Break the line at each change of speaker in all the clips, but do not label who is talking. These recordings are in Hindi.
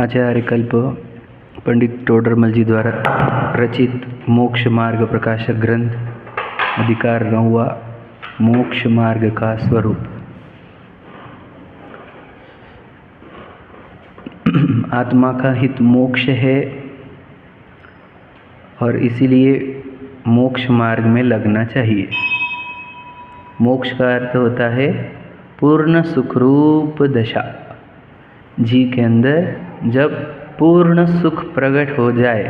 आचार्य कल्प पंडित टोडरमल जी द्वारा रचित मोक्ष मार्ग प्रकाशक ग्रंथ अधिकार 9वां मोक्ष मार्ग का स्वरूप। आत्मा का हित मोक्ष है और इसीलिए मोक्ष मार्ग में लगना चाहिए। मोक्ष का अर्थ होता है पूर्ण सुखरूप दशा। जीव के अंदर जब पूर्ण सुख प्रकट हो जाए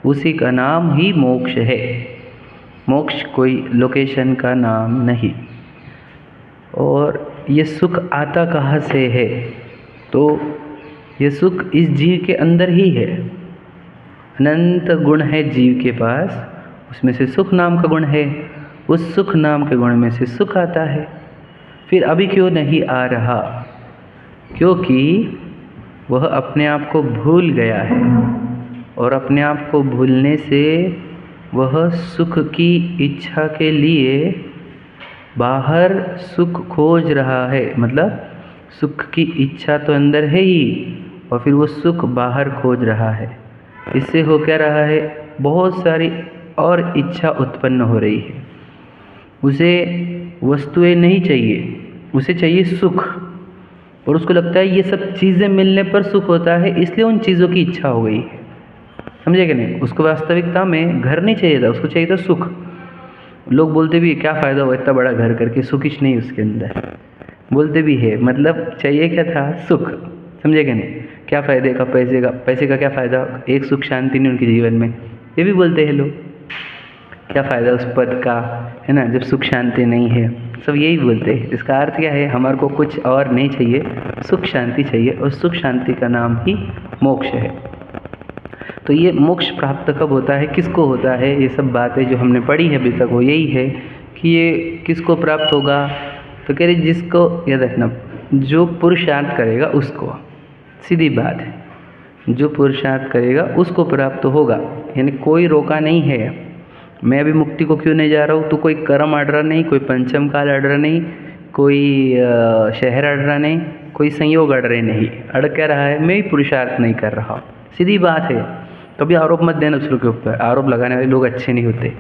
उसी का नाम ही मोक्ष है। मोक्ष कोई लोकेशन का नाम नहीं। और ये सुख आता कहाँ से है? तो ये सुख इस जीव के अंदर ही है। अनंत गुण है जीव के पास, उसमें से सुख नाम का गुण है। उस सुख नाम के गुण में से सुख आता है। फिर अभी क्यों नहीं आ रहा? क्योंकि वह अपने आप को भूल गया है और अपने आप को भूलने से वह सुख की इच्छा के लिए बाहर सुख खोज रहा है। मतलब सुख की इच्छा तो अंदर है ही और फिर वो सुख बाहर खोज रहा है। इससे हो क्या रहा है? बहुत सारी और इच्छा उत्पन्न हो रही है। उसे वस्तुएं नहीं चाहिए, उसे चाहिए सुख। और उसको लगता है ये सब चीज़ें मिलने पर सुख होता है, इसलिए उन चीज़ों की इच्छा हो गई है। समझे कि नहीं? उसको वास्तविकता में घर नहीं चाहिए था, उसको चाहिए था सुख। लोग बोलते भी क्या फ़ायदा हुआ इतना बड़ा घर करके, सुख ही नहीं उसके अंदर। बोलते भी है, मतलब चाहिए क्या था? सुख। समझे कि नहीं? क्या फ़ायदे का पैसे का क्या फ़ायदा? एक सुख शांति नहीं उनके जीवन में, ये भी बोलते हैं लोग। क्या फ़ायदा उस पद का, है ना, जब सुख शांति नहीं है। सब यही बोलते हैं। इसका अर्थ क्या है? हमारे को कुछ और नहीं चाहिए, सुख शांति चाहिए और सुख शांति का नाम ही मोक्ष है। तो ये मोक्ष प्राप्त कब होता है, किसको होता है? ये सब बातें जो हमने पढ़ी है अभी तक वो यही है कि ये किसको प्राप्त होगा। तो कह रहे जिसको, याद रखना, जो पुरुषार्थ करेगा उसको। सीधी बात है, जो पुरुषार्थ करेगा उसको प्राप्त होगा। यानी कोई रोका नहीं है। मैं अभी मुक्ति को क्यों नहीं जा रहा हूँ? तो कोई कर्म अड़ रहा नहीं, कोई पंचम काल अड़ रहा नहीं, कोई शहर अड़ रहा नहीं, कोई संयोग अड़ रहे नहीं। अड़ क्या रहा है? मैं ही पुरुषार्थ नहीं कर रहा। सीधी बात है। कभी आरोप मत देना दूसरों के ऊपर। आरोप लगाने वाले लोग अच्छे नहीं होते।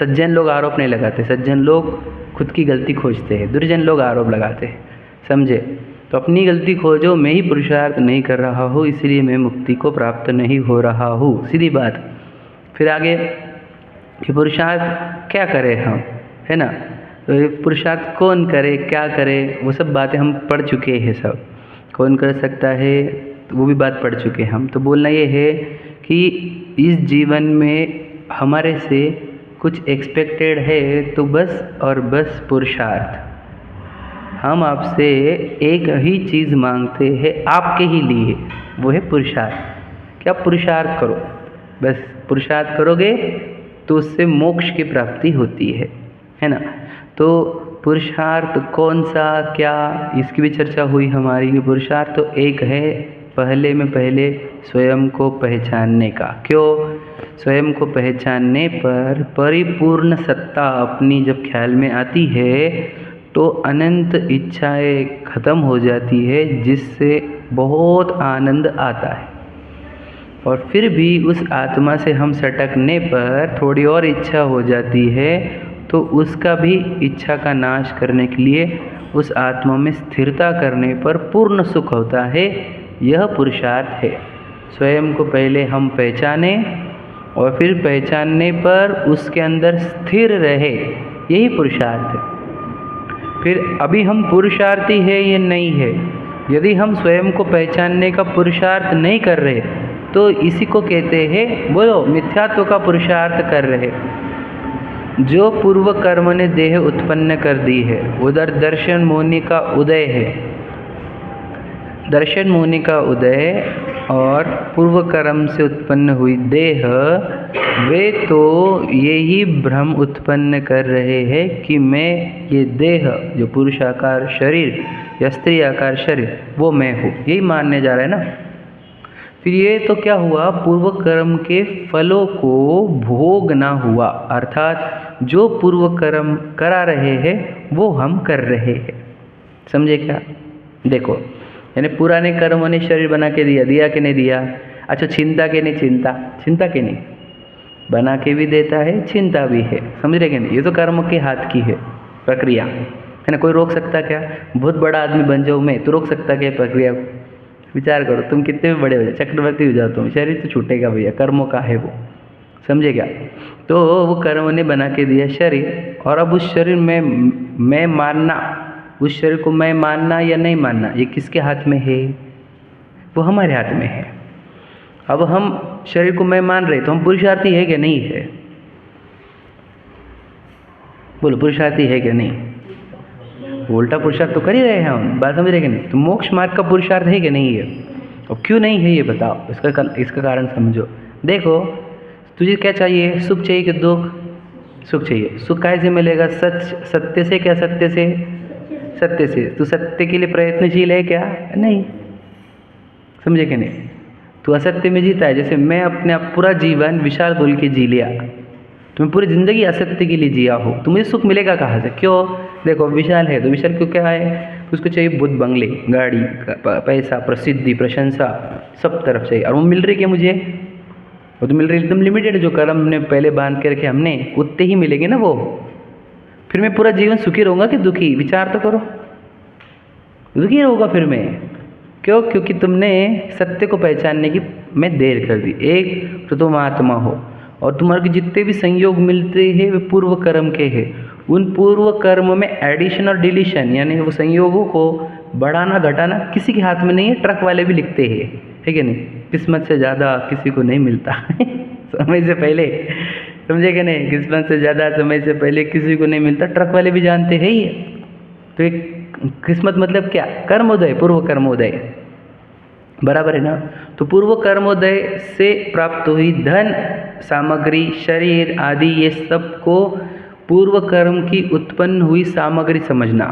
सज्जन लोग आरोप नहीं लगाते। सज्जन लोग खुद की गलती खोजते हैं, दुर्जन लोग आरोप लगाते हैं। समझे? तो अपनी गलती खोजो। मैं ही पुरुषार्थ नहीं कर रहा हूँ, इसीलिए मैं मुक्ति को प्राप्त नहीं हो रहा हूँ। सीधी बात। फिर आगे कि पुरुषार्थ क्या करें हम, है ना? तो ये पुरुषार्थ कौन करे, क्या करे, वो सब बातें हम पढ़ चुके हैं। सब कौन कर सकता है तो वो भी बात पढ़ चुके हैं हम। तो बोलना ये है कि इस जीवन में हमारे से कुछ एक्सपेक्टेड है तो बस और बस पुरुषार्थ। हम आपसे एक ही चीज़ मांगते हैं आपके ही लिए, वो है पुरुषार्थ। क्या पुरुषार्थ करो, बस पुरुषार्थ करोगे तो उससे मोक्ष की प्राप्ति होती है ना? तो पुरुषार्थ कौन सा, क्या, इसकी भी चर्चा हुई हमारी। पुरुषार्थ तो एक है, पहले स्वयं को पहचानने का। क्यों? स्वयं को पहचानने पर परिपूर्ण सत्ता अपनी जब ख्याल में आती है तो अनंत इच्छाएं खत्म हो जाती है, जिससे बहुत आनंद आता है। और फिर भी उस आत्मा से हम सटकने पर थोड़ी और इच्छा हो जाती है, तो उसका भी इच्छा का नाश करने के लिए उस आत्मा में स्थिरता करने पर पूर्ण सुख होता है। यह पुरुषार्थ है। स्वयं को पहले हम पहचाने और फिर पहचानने पर उसके अंदर स्थिर रहे, यही पुरुषार्थ है। फिर अभी हम पुरुषार्थी है ये नहीं है। यदि हम स्वयं को पहचानने का पुरुषार्थ नहीं कर रहे तो इसी को कहते हैं, बोलो, मिथ्यात्व का पुरुषार्थ कर रहे। जो पूर्व कर्म ने देह उत्पन्न कर दी है, उधर दर्शन मुनि का उदय है। दर्शन मुनि का उदय और पूर्व कर्म से उत्पन्न हुई देह, वे तो यही भ्रम उत्पन्न कर रहे हैं कि मैं ये देह, जो पुरुषाकार शरीर या स्त्री आकार शरीर, वो मैं हूँ। यही मानने जा रहे हैं ना। फिर ये तो क्या हुआ? पूर्व कर्म के फलों को भोग ना हुआ। अर्थात जो पूर्व कर्म करा रहे हैं वो हम कर रहे हैं। समझे क्या? देखो, यानी पुराने कर्मों ने शरीर बना के दिया, दिया कि नहीं दिया? अच्छा, चिंता के नहीं? चिंता के नहीं? बना के भी देता है, चिंता भी है, समझ रहे कि नहीं? ये तो कर्म के हाथ की है प्रक्रिया, है ना? कोई रोक सकता क्या? बहुत बड़ा आदमी बन जाऊँ मैं, तो रोक सकता क्या प्रक्रिया को? विचार करो, तुम कितने भी बड़े हो जाओ, चक्रवर्ती हो जाओ तुम, शरीर तो छूटेगा भैया, कर्मों का है वो, समझे क्या? तो वो कर्म ने बना के दिया शरीर, और अब उस शरीर में मैं मानना, उस शरीर को मैं मानना या नहीं मानना, ये किसके हाथ में है? वो हमारे हाथ में है। अब हम शरीर को मैं मान रहे, तो हम पुरुषार्थी है कि नहीं है? बोलो, पुरुषार्थी है कि नहीं? उल्टा पुरुषार्थ तो कर ही रहे हैं हम, बात समझ रहे कि नहीं? तो मोक्ष मार्ग का पुरुषार्थ है कि नहीं है? और क्यों नहीं है ये बताओ, इसका कारण समझो। देखो, तुझे क्या चाहिए? सुख चाहिए कि दुख? सुख चाहिए। सुख कैसे से मिलेगा? सत्य से। क्या सत्य से? सत्य से। तू सत्य के लिए प्रयत्नशील है क्या? नहीं, समझे कि नहीं? तू असत्य में जीता है। जैसे मैं अपने आप पूरा जीवन विशाल बोल के जी लिया, तुम्हें पूरी ज़िंदगी असत्य के लिए जिया हो, तो मुझे सुख मिलेगा कहाँ से? क्यों? देखो, विशाल है तो विशाल क्यों क्या है? उसको चाहिए बुद्ध, बंगले, गाड़ी, पैसा, प्रसिद्धि, प्रशंसा, सब तरफ चाहिए, और वो मिल रही क्या मुझे? वो तो मिल रही एकदम लिमिटेड, जो कर्म ने पहले बांध के रखे हमने, उतने ही मिलेंगे ना वो। फिर मैं पूरा जीवन सुखी रहूँगा कि दुखी? विचार तो करो, दुखी रहूँगा फिर मैं। क्यों? क्योंकि तुमने सत्य को पहचानने की में देर कर दी। एक तो तुम आत्मा हो, और तुम्हारे जितने भी संयोग मिलते हैं वे पूर्व कर्म के हैं। उन पूर्व कर्म में एडिशन और डिलीशन, यानी वो संयोगों को बढ़ाना घटाना किसी के हाथ में नहीं है। ट्रक वाले भी लिखते हैं, है कि नहीं? किस्मत से ज़्यादा किसी को नहीं मिलता समय से पहले, समझे कि नहीं? किस्मत से ज़्यादा समय से पहले किसी को नहीं मिलता, ट्रक वाले भी जानते हैं ही। तो एक किस्मत मतलब क्या? कर्मोदय, पूर्व कर्मोदय, बराबर है ना? तो पूर्व कर्मोदय से प्राप्त हुई धन, सामग्री, शरीर आदि, ये सब को पूर्व कर्म की उत्पन्न हुई सामग्री समझना,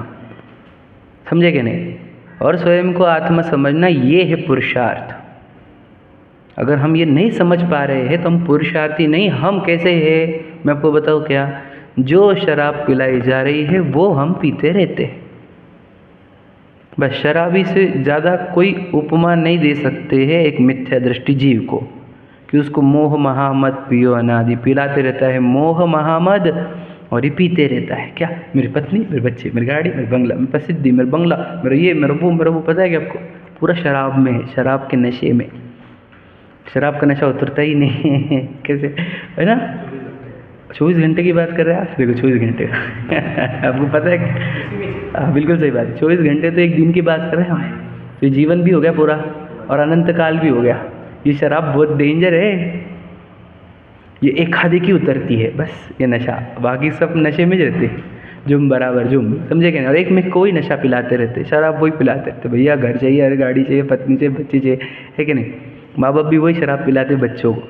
समझे कि नहीं? और स्वयं को आत्मा समझना, ये है पुरुषार्थ। अगर हम ये नहीं समझ पा रहे हैं तो हम पुरुषार्थी नहीं। हम कैसे हैं? मैं आपको बताऊँ क्या? जो शराब पिलाई जा रही है वो हम पीते रहते हैं, बस। शराबी से ज़्यादा कोई उपमा नहीं दे सकते हैं एक मिथ्या दृष्टि जीव को, कि उसको मोह महामद पियो अनादि, पिलाते रहता है मोह महामद, और ये पीते रहता है क्या? मेरी पत्नी, मेरे बच्चे, मेरी गाड़ी, मेरा बंगला, मेरी प्रसिद्धि, मेरा बंगला, मेरा ये, मेरा वो। पता है कि आपको? पूरा शराब में है, शराब के नशे में। शराब का नशा उतरता ही नहीं है कैसे, है ना? 24 घंटे की बात कर रहे हैं आप, देखो 24 घंटे आपको पता है कि बिल्कुल सही बात है, 24 घंटे तो एक दिन की बात कर रहे हैं हम। तो जीवन भी हो गया पूरा, और अनंत काल भी हो गया। ये शराब बहुत डेंजर है, ये एक आधे की उतरती है बस ये नशा, बाकी सब नशे में रहते, जुम बराबर जुम, समझे क्या? और एक में कोई नशा पिलाते रहते, शराब वही पिलाते रहते। भैया घर चाहिए, अरे गाड़ी चाहिए, पत्नी चाहिए, बच्चे चाहिए, है कि नहीं? माँ बाप भी वही शराब पिलाते बच्चों को।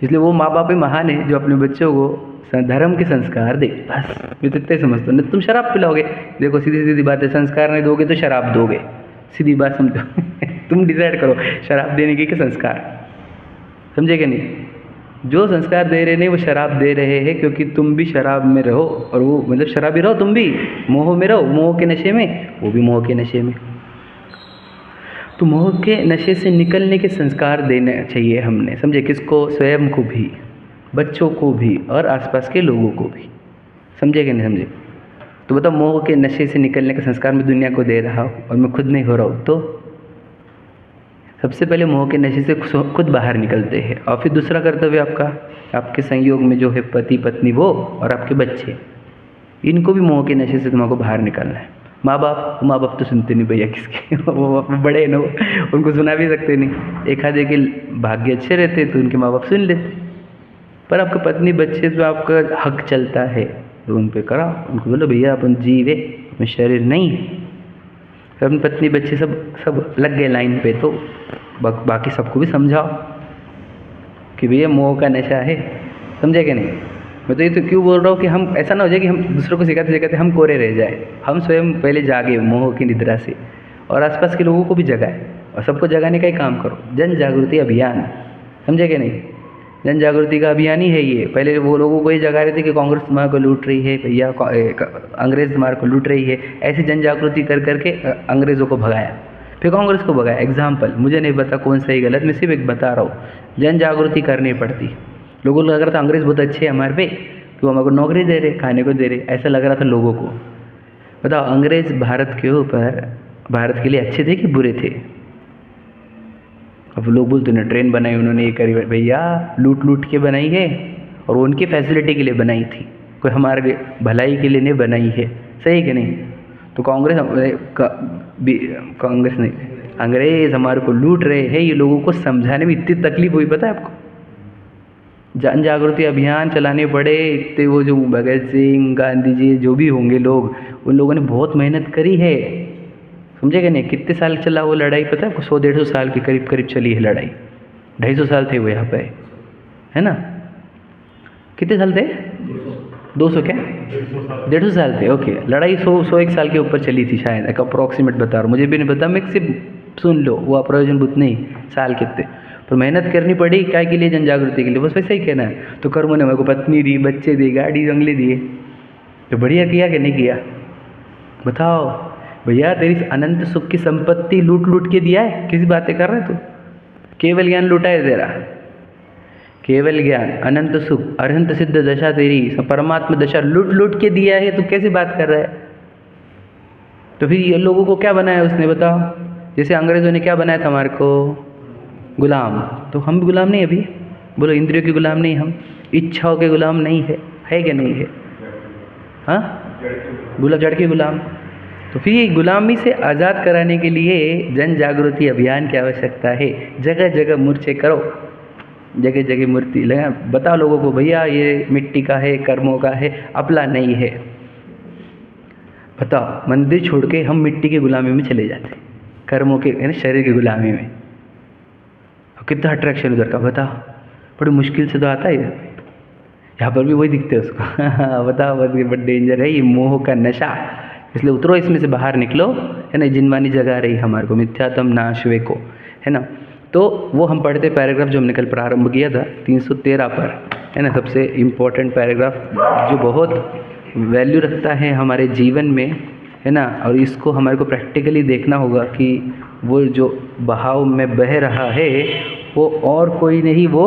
इसलिए वो माँ बाप ही महान है जो अपने बच्चों को धर्म के संस्कार दे, बस। मैं तो इतने समझता हूँ। नहीं तुम शराब पिलाओगे, देखो सीधी सीधी बात है, संस्कार नहीं दोगे तो शराब दोगे, सीधी बात समझो तुम डिसाइड करो शराब देने के संस्कार, समझे कि नहीं? जो संस्कार दे रहे नहीं वो शराब दे रहे हैं, क्योंकि तुम भी शराब में रहो, और वो मतलब शराबी रहो, तुम भी मोह में रहो, मोह के नशे में, वो भी मोह के नशे में। तो मोह के नशे से निकलने के संस्कार देने चाहिए हमने, समझे? किसको? स्वयं को भी, बच्चों को भी, और आसपास के लोगों को भी, समझे कि नहीं समझे? तो बताओ, मोह के नशे से निकलने के संस्कार मैं दुनिया को दे रहा हूँ और मैं खुद नहीं हो रहा हूँ, तो सबसे पहले मोह के नशे से खुद बाहर निकलते हैं, और फिर दूसरा कर्तव्य आपका, आपके संयोग में जो है पति पत्नी वो और आपके बच्चे, इनको भी मोह के नशे से तुम्हारे को बाहर निकालना है। माँ बाप तो सुनते नहीं भैया किसके वो बड़े हैं ना, उनको सुना भी सकते नहीं। एक आधे के भाग्य अच्छे रहते तो उनके माँ बाप सुन लेते, पर आपके पत्नी बच्चे तो आपका हक चलता है, तो उन पे करा, उनको बोलो भैया अपन जीवे, अपन शरीर नहीं। फिर अपनी पत्नी बच्चे सब लग गए लाइन पे, तो बाकी सबको भी समझाओ कि भैया मोह का नशा है, समझे कि नहीं? मैं तो ये तो क्यों बोल रहा हूँ कि हम ऐसा ना हो जाए कि हम दूसरों को सिखाते सिखाते हम कोरे रह जाए। हम स्वयं पहले जागे मोह की निद्रा से, और आसपास के लोगों को भी जगाए, और सबको जगाने का ही काम करो। जन जागृति अभियान, समझे कि नहीं? जन जागृति का अभियान ही है ये। पहले वो लोगों को ये जगा रहे थे कि कांग्रेस तुम्हारे को लूट रही है भैया, अंग्रेज तुम्हारे को लूट रही है, ऐसी जन जागृति कर करके अंग्रेज़ों को भगाया। फिर कांग्रेस को भगाया। एग्जाम्पल, मुझे नहीं पता कौन सही गलत, मैं सिर्फ एक बता रहा हूँ। जन जागृति करनी पड़ती। लोगों को लग रहा था अंग्रेज़ बहुत अच्छे हैं हमारे पे, कि वो हमारे को नौकरी दे रहे, खाने को दे रहे, ऐसा लग रहा था लोगों को। बताओ, अंग्रेज़ भारत के ऊपर, भारत के लिए अच्छे थे कि बुरे थे? अब लोग बोलते ना ट्रेन बनाई उन्होंने, ये करी, भैया लूट लूट के बनाई है और वो उनकी फैसिलिटी के लिए बनाई थी, कोई हमारे भलाई के लिए नहीं बनाई है। सही कि नहीं? तो कांग्रेस नहीं, अंग्रेज़ हमारे को लूट रहे हैं, ये लोगों को समझाने में इतनी तकलीफ हुई, पता है आपको? जन जागृति अभियान चलाने पड़े इतने, वो जो भगत सिंह, गांधी जी जो भी होंगे लोग, उन लोगों ने बहुत मेहनत करी है। समझेगा नहीं? कितने साल चला वो लड़ाई, पता है आपको? 100-150 साल के करीब करीब चली है लड़ाई। 250 साल थे वो यहाँ पे, है ना? कितने साल थे? 200 क्या? 150 साल थे। ओके, लड़ाई 101 साल के ऊपर चली थी शायद, एक अप्रॉक्सीमेट बता रहा हूँ, मुझे भी नहीं पता, मैं सिर्फ सुन लो, वो अप्रयोजनभूत नहीं साल कितने, पर मेहनत करनी पड़ी क्या के लिए? जन जागृति के लिए, बस वैसा ही कहना है। तो कर्मों ने मेरे को पत्नी दी, बच्चे दिए, गाड़ी बंगले दिए, तो बढ़िया किया कि नहीं किया? बताओ भैया, तेरी अनंत सुख की संपत्ति लूट लूट के दिया है, किसी बातें कर रहे तू? केवल ज्ञान लूटा है तेरा, केवल ज्ञान, अनंत सुख, अरहंत सिद्ध दशा तेरी, परमात्मा दशा लूट लूट के दिया है, तू कैसी बात कर रहा है? तो फिर ये लोगों को क्या बनाया उसने, बताओ? जैसे अंग्रेज़ों ने क्या बनाया था हमारे को? गुलाम। तो हम भी गुलाम नहीं अभी? बोलो, इंद्रियों के गुलाम नहीं हम, इच्छाओं के गुलाम नहीं है कि नहीं है? हाँ, गुलाम, जड़ के गुलाम। तो फिर ये गुलामी से आज़ाद कराने के लिए जन जागृति अभियान की आवश्यकता है। जगह जगह मूर्छे करो, जगह जगह मूर्ति लगा, बताओ लोगों को, भैया ये मिट्टी का है, कर्मों का है, अपना नहीं है। बताओ, मंदिर छोड़ के हम मिट्टी की गुलामी में चले जाते, कर्मों के, यानी शरीर की गुलामी में। कितना अट्रैक्शन उधर का, बताओ? बड़ी मुश्किल से तो आता है, यहाँ पर भी वही दिखते हैं उसको। बताओ, बड़ा डेंजर है ये मोह का नशा, इसलिए उतरो इसमें से, बाहर निकलो, है ना? जिनवानी जगा रही हमारे को, मिथ्यात्म नाशवे को, है ना? तो वो हम पढ़ते पैराग्राफ जो हमने कल प्रारंभ किया था 313 पर, है ना? सबसे इम्पोर्टेंट पैराग्राफ जो बहुत वैल्यू रखता है हमारे जीवन में, है ना? और इसको हमारे को प्रैक्टिकली देखना होगा कि वो जो बहाव में बह रहा है वो और कोई नहीं, वो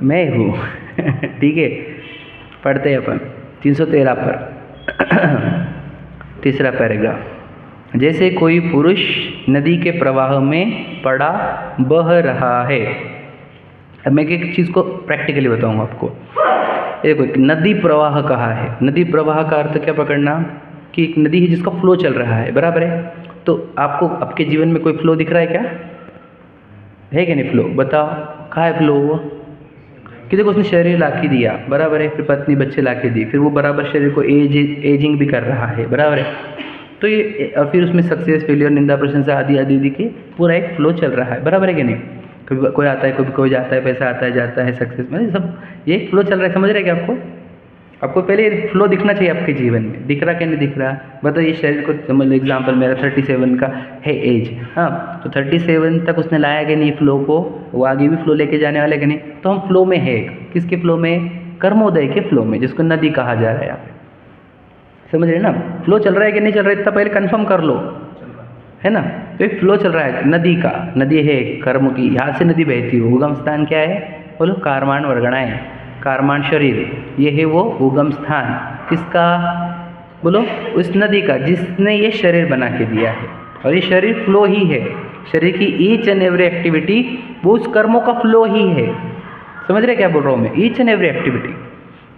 मैं हूँ। ठीक है, पढ़ते हैं अपन 313 पर। तीसरा पैराग्राफ, जैसे कोई पुरुष नदी के प्रवाह में पड़ा बह रहा है। अब मैं एक चीज़ को प्रैक्टिकली बताऊंगा आपको। देखो, नदी प्रवाह कहा है, नदी प्रवाह का अर्थ क्या पकड़ना, कि एक नदी है जिसका फ्लो चल रहा है, बराबर है? तो आपको आपके जीवन में कोई फ्लो दिख रहा है क्या? है कि नहीं फ्लो? बताओ, कहाँ है फ्लो? वो कि देखो, उसने शरीर ला के दिया, बराबर है, फिर पत्नी बच्चे ला के दिए, फिर वो बराबर शरीर को एजिंग भी कर रहा है, बराबर है? तो ये, और फिर उसमें सक्सेस, फेलियर, निंदा, प्रशंसा आदि आदि आदि के पूरा एक फ्लो चल रहा है, बराबर है कि नहीं? कभी कोई आता है, कभी कोई जाता है, पैसा आता है जाता है, सक्सेस, मतलब सब ये फ्लो चल रहा है। समझ रहे हैं क्या आपको? आपको पहले फ्लो दिखना चाहिए आपके जीवन में, दिख रहा क्या नहीं दिख रहा? बताओ, ये शरीर को समझ लो, एग्जाम्पल मेरा 37 का है एज, हाँ, तो 37 तक उसने लाया कि नहीं फ्लो को, वो आगे भी फ्लो लेके जाने वाले कि नहीं? तो हम फ्लो में है, किसके फ्लो में? कर्मोदय के फ्लो में, जिसको नदी कहा जा रहा है यहाँ पे। समझ रहे ना? फ्लो चल रहा है कि नहीं चल रहा है, इतना पहले कंफर्म कर लो, है ना? तो एक फ्लो चल रहा है नदी का, नदी है कर्म की, यहाँ से नदी बहती है। उगम स्थान क्या है? बोलो, कार्माण वर्गणाएं, कार्माण शरीर, ये है वो उगम स्थान, किसका? बोलो, उस नदी का जिसने ये शरीर बना के दिया है। और ये शरीर फ्लो ही है, शरीर की ईच एंड एवरी एक्टिविटी वो उस कर्मों का फ्लो ही है। समझ रहे क्या बोल रहा हूँ मैं? ईच एंड एवरी एक्टिविटी,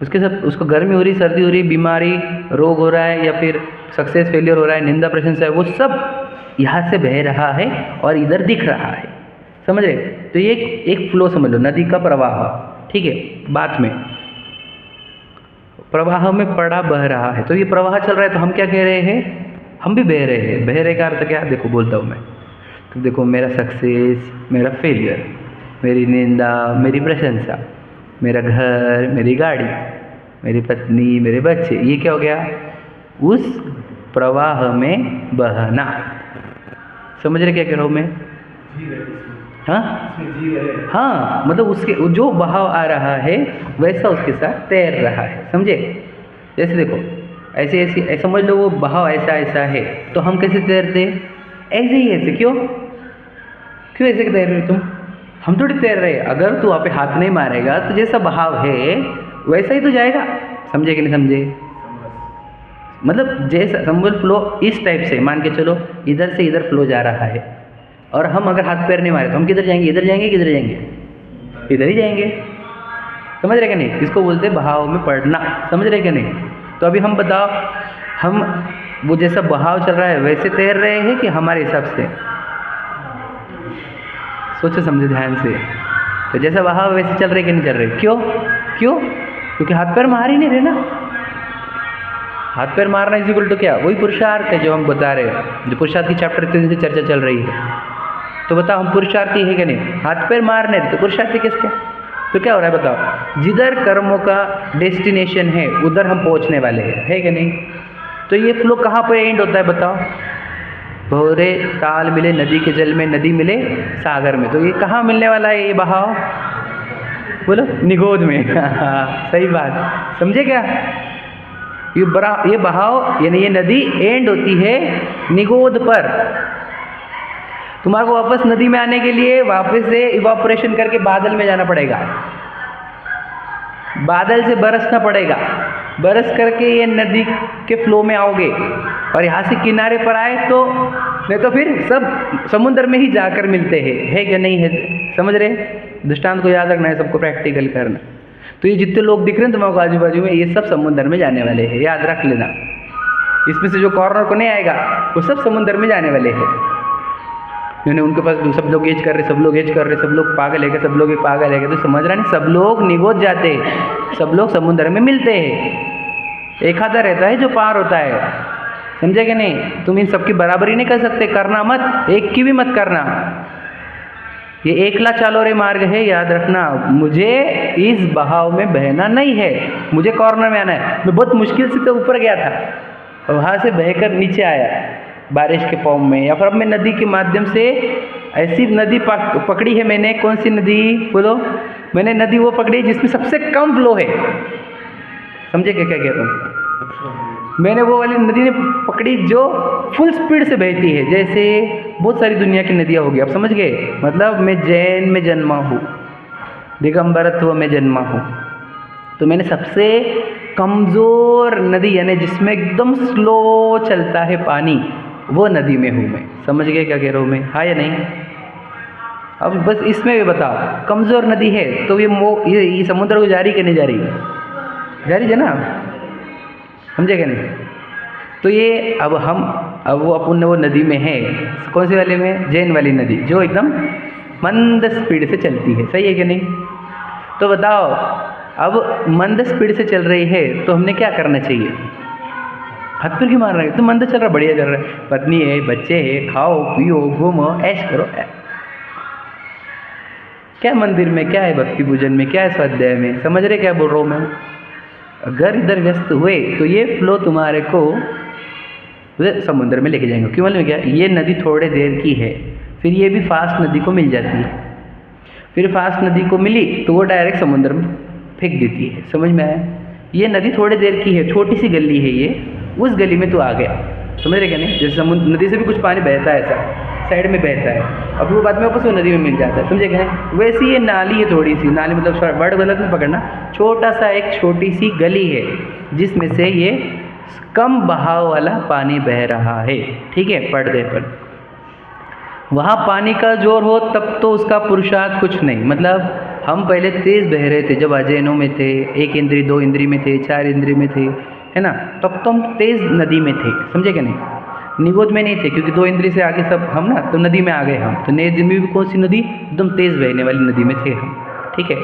उसके सब, उसको गर्मी हो रही, सर्दी हो रही, बीमारी, रोग हो रहा है, या फिर सक्सेस फेलियर हो रहा है, निंदा प्रशंसा है, वो सब यहाँ से बह रहा है और इधर दिख रहा है। समझ रहे? तो ये एक फ्लो समझ लो, नदी का प्रवाह, ठीक है? बात में प्रवाह में पड़ा बह रहा है, तो ये प्रवाह चल रहा है, तो हम क्या कह रहे हैं? हम भी बह रहे हैं। बह रहे का अर्थ क्या? देखो बोलता हूँ मैं, तो देखो, मेरा सक्सेस, मेरा फेलियर, मेरी निंदा, मेरी प्रशंसा, मेरा घर, मेरी गाड़ी, मेरी पत्नी, मेरे बच्चे, ये क्या हो गया? उस प्रवाह में बहना। समझ रहे क्या कह रहा हूँ मैं? हाँ हाँ, मतलब उसके जो बहाव आ रहा है वैसा उसके साथ तैर रहा है। समझे? जैसे देखो, ऐसे ऐसे समझ लो, वो बहाव ऐसा ऐसा है, तो हम कैसे तैरते? ऐसे ही ऐसे क्यों क्यों ऐसे तैर रहे हो तुम? हम थोड़ी तैर रहे हैं। अगर तू वहाँ पे हाथ नहीं मारेगा तो जैसा बहाव है वैसा ही तो जाएगा। समझे कि नहीं समझे? मतलब जैसा समझ फ्लो इस टाइप से मान के चलो, इधर से इधर फ्लो जा रहा है और हम अगर हाथ पैर नहीं मारे तो हम किधर जाएंगे? इधर जाएंगे, किधर जाएंगे? इधर ही जाएंगे। समझ रहे कि नहीं? इसको बोलते हैं बहाव में पड़ना। समझ रहे कि नहीं? तो अभी हम बताओ, हम वो जैसा बहाव चल रहा है वैसे तैर रहे हैं कि हमारे हिसाब से? सोचो समझो ध्यान से। तो जैसा बहाव वैसे चल रहे कि नहीं चल रहे? क्यों क्यों? क्योंकि हाथ पैर मार ही नहीं रहे ना। हाथ पैर मारना इज इक्वल टू क्या? वही पुरुषार्थ है जो हम बता रहे हैं, जो पुरुषार्थ की चैप्टर इतने दिन से चर्चा चल रही है। तो बताओ हम पुरुषार्थी है कि नहीं? हाथ पैर मार नहीं रहे तो पुरुषार्थी किसके? तो क्या हो रहा है बताओ? जिधर कर्मों का डेस्टिनेशन है उधर हम पहुंचने वाले हैं, है कि नहीं? तो ये फ्लो कहाँ पर एंड होता है बताओ? भौरे ताल मिले नदी के जल में, नदी मिले सागर में। तो ये कहाँ मिलने वाला है ये बहाव? बोलो निगोद में। सही बात, समझे क्या? ये बहाव यानी ये नदी एंड होती है निगोद पर। तुम्हारे को वापस नदी में आने के लिए वापस से इवापोरेशन करके बादल में जाना पड़ेगा, बादल से बरसना पड़ेगा, बरस करके ये नदी के फ्लो में आओगे और यहाँ से किनारे पर आए तो नहीं तो फिर सब समुद्र में ही जाकर मिलते हैं, है कि नहीं है? समझ रहे? दृष्टांत को याद रखना है, सबको प्रैक्टिकल करना। तो ये जितने लोग दिख रहे हैं तुम्हारे आजू बाजू में, ये सब समुद्र में जाने वाले हैं, याद रख लेना। इसमें से जो कॉर्नर को नहीं आएगा वो सब समुद्र में जाने वाले हैं। यानी उनके पास सब लोग एज कर रहे, सब लोग एज कर रहे, सब लोग पागल है, सब लोग एक पागल है। तो समझ रहा नहीं? सब लोग निगोद जाते हैं, सब लोग समुद्र में मिलते हैं। एक आधा रहता है जो पार होता है, समझे कि नहीं? तुम इन सबकी बराबरी नहीं कर सकते, करना मत, एक की भी मत करना। ये एकला चालो रे मार्ग है, याद रखना। मुझे इस बहाव में बहना नहीं है, मुझे कॉर्नर में आना है। मैं बहुत मुश्किल से तो ऊपर गया था और वहाँ से बहकर नीचे आया बारिश के फॉर्म में, या फिर अब मैं नदी के माध्यम से ऐसी नदी पकड़ी है मैंने। कौन सी नदी बोलो? मैंने नदी वो पकड़ी जिसमें सबसे कम फ्लो है। समझे क्या क्या कह रहा हूँ? मैंने वो वाली नदी ने पकड़ी जो फुल स्पीड से बहती है। जैसे बहुत सारी दुनिया की नदियाँ होगी, आप समझ गए? मतलब मैं जैन में जन्मा हूँ, दिगंबरत्व में जन्मा हूँ, तो मैंने सबसे कमज़ोर नदी यानी जिसमें एकदम स्लो चलता है पानी, वो नदी में हूँ मैं। समझ गए क्या कह रहा हूँ मैं? हाँ या नहीं? अब बस इसमें भी बताओ, कमज़ोर नदी है तो ये समुद्र को जारी करने जा रही है ना? समझे क्या नहीं? तो ये अब वो अपन वो नदी में है, कौन सी वाले में? जैन वाली नदी, जो एकदम मंद स्पीड से चलती है। सही है कि नहीं? तो बताओ अब मंद स्पीड से चल रही है तो हमने क्या करना चाहिए? हाथ पैर क्यों मार रहे हैं? तो मंद चल रहा, बढ़िया चल रहा है, पत्नी है, बच्चे है, खाओ पियो घूमो ऐश करो। क्या मंदिर में क्या है? भक्ति पूजन में क्या है? स्वाध्याय में। समझ रहे क्या बोल रहा हूँ मैं? अगर इधर व्यस्त हुए तो ये फ्लो तुम्हारे को समुद्र में लेके जाएंगे। क्यों मालूम है क्या? ये नदी थोड़े देर की है, फिर ये भी फास्ट नदी को मिल जाती है, फिर फास्ट नदी को मिली तो वो डायरेक्ट समुद्र में फेंक देती है। समझ में आया? ये नदी थोड़े देर की है, छोटी सी गली है ये, उस गली में तू आ गया। समझ रहे क्या नहीं? जैसे समुद्र नदी से भी कुछ पानी बहता है, ऐसा साइड में बहता है, अब वो बाद में वापस वो नदी में मिल जाता है। समझे क्या नहीं? वैसे ये नाली है, थोड़ी सी नाली, मतलब वर्ड गलत में पकड़ना, छोटा सा एक छोटी सी गली है जिसमें से ये कम बहाव वाला पानी बह रहा है। ठीक है? पर्दे पर वहाँ पानी का जोर हो तब तो उसका पुरुषार्थ कुछ नहीं। मतलब हम पहले तेज़ बह रहे थे जब अजैनों में थे, 1 इंद्री 2 इंद्री में थे, 4 इंद्री में थे, है ना? तब तो हम तेज़ नदी में थे। समझे क्या नहीं? निगोद में नहीं थे, क्योंकि 2 इंद्री से आगे सब हम ना, तो नदी में आ गए हम। तो नदी में भी कौन सी नदी? एकदम तेज़ बहने वाली नदी में थे हम। ठीक है?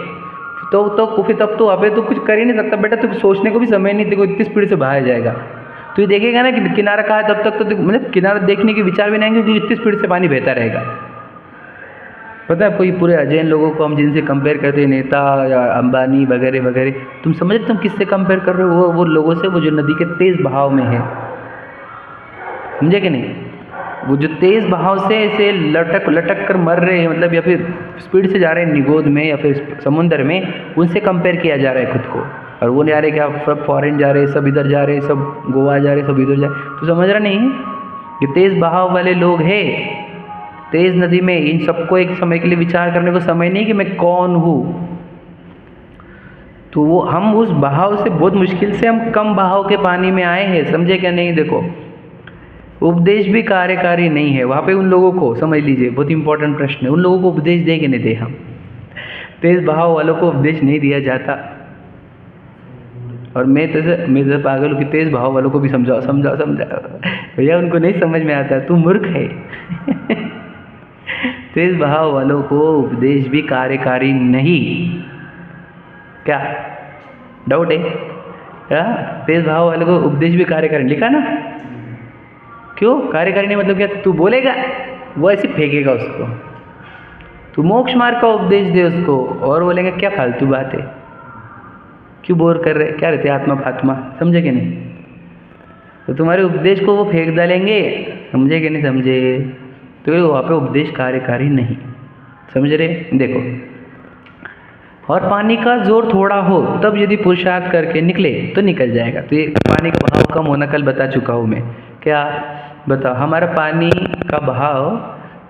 तो फिर तब तो अबे तो कुछ कर ही नहीं सकता बेटा, तो सोचने को भी समय नहीं, देखो इतनी स्पीड से बाहर जाएगा। तो ये देखेगा ना कि किनारा कहाँ है, तब तक तो मतलब किनारा देखने के विचार भी नहीं आएंगे, क्योंकि इतनी स्पीड से पानी बहता रहेगा। पता है कोई पूरे अजैन लोगों को हम जिनसे कंपेयर करते हैं, नेता या अंबानी वगैरह वगैरह, तुम समझ रहे तुम किससे कंपेयर कर रहे हो? वो लोगों से, वो जो नदी के तेज़ बहाव में है। समझे कि नहीं? वो जो तेज़ बहाव से ऐसे लटक कर मर रहे हैं, मतलब या फिर स्पीड से जा रहे हैं निगोद में या फिर समुद्र में, उनसे कंपेयर किया जा रहा है खुद को। और वो नहीं आ रहे कि आप सब फॉरेन जा रहे हैं, सब इधर जा रहे हैं, सब गोवा जा रहे हैं, सब इधर जा रहे हैं। तो समझ रहा नहीं? ये तेज़ बहाव वाले लोग हैं, तेज़ नदी में इन सबको एक समय के लिए विचार करने को समय नहीं कि मैं कौन हूँ। तो वो हम उस बहाव से बहुत मुश्किल से हम कम बहाव के पानी में आए हैं, समझे क्या नहीं। देखो उपदेश भी कार्यकारी नहीं है वहाँ पे उन लोगों को, समझ लीजिए बहुत इंपॉर्टेंट प्रश्न है, उन लोगों को उपदेश दे कि नहीं दे। हम तेज़ बहाव वालों को उपदेश नहीं दिया जाता। और मैं तो पागल हूँ कि तेज़ बहाव वालों को भी समझाओ समझाओ समझाओ, भैया उनको नहीं समझ में आता, तू मूर्ख है। तेज़ बहाव वालों को उपदेश भी कार्यकारी नहीं। क्या डाउट है? तेज़ बहाव वालों को उपदेश भी कार्यकारी लिखा ना, क्यों कार्यकारी नहीं? मतलब क्या तू बोलेगा वो ऐसे फेंकेगा उसको, तू मोक्ष मार्ग का उपदेश दे उसको और बोलेंगे क्या फालतू बात है, क्यों बोर कर रहे, क्या रहते आत्मा फात्मा, समझे कि नहीं। तो तुम्हारे उपदेश को वो फेंक डालेंगे, समझे कि नहीं समझे। तो वहाँ पे उपदेश कार्यकारी नहीं, समझ रहे। देखो और पानी का जोर थोड़ा हो तब यदि पुरुषार्थ करके निकले तो निकल जाएगा। तो ये पानी का बहाव कम होना कल बता चुका हूँ मैं। क्या बताओ, हमारा पानी का बहाव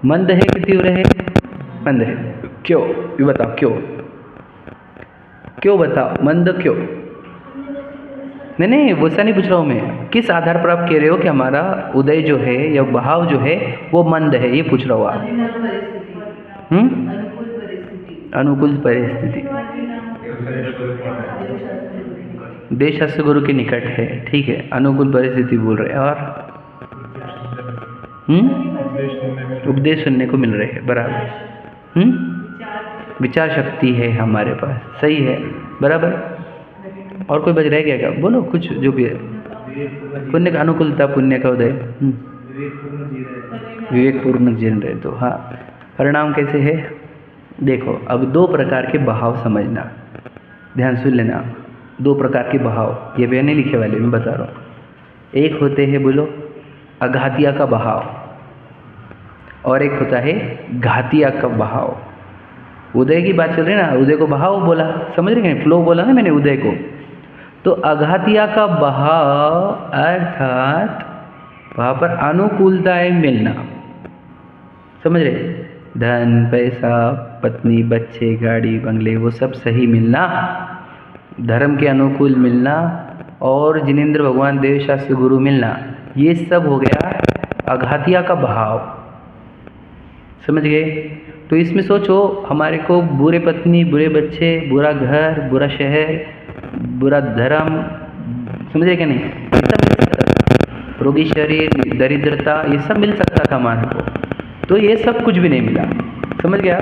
मंद है कि तीव्र है? मंद है। क्यों ये बताओ, क्यों क्यों बताओ, मंद क्यों? नहीं वैसा नहीं पूछ रहा हूँ मैं, किस आधार पर आप कह रहे हो कि हमारा उदय जो है या बहाव जो है वो मंद है, ये पूछ रहा हूँ आप। अनुकूल परिस्थिति, देश शास्त्र गुरु के निकट है, ठीक है, अनुकूल परिस्थिति बोल रहे हैं। और उपदेश सुनने को मिल रहे हैं, बराबर। विचार शक्ति है हमारे पास, सही है, बराबर। और कोई बच रह गया क्या? बोलो कुछ जो भी है। पुण्य का अनुकूलता, पुण्य का उदय, विवेकपूर्ण जीवन रहे तो। हाँ, परिणाम कैसे है देखो। अब दो प्रकार के बहाव समझना, ध्यान सुन लेना। दो प्रकार के बहाव, ये भी नहीं लिखे वाले, मैं बता रहा हूँ। एक होते हैं बोलो अघातिया का बहाव, और एक होता है घातिया का बहाव। उदय की बात चल रही है ना, उदय को बहाव बोला, समझ रहे हैं, फ्लो बोला ना मैंने उदय को। तो अघातिया का बहाव अर्थात वहाँ पर अनुकूलताएं मिलना, समझ रहे, धन पैसा पत्नी बच्चे गाड़ी बंगले वो सब सही मिलना, धर्म के अनुकूल मिलना और जिनेंद्र भगवान देव शास्त्र गुरु मिलना, ये सब हो गया अघातिया का बहाव, समझ गए। तो इसमें सोचो हमारे को बुरे पत्नी बुरे बच्चे बुरा घर बुरा शहर बुरा धर्म, समझ रहे क्या नहीं, ये सब मिल सकता था। रोगी शरीर दरिद्रता ये सब मिल सकता था हमारे को, तो ये सब कुछ भी नहीं मिला, समझ गया।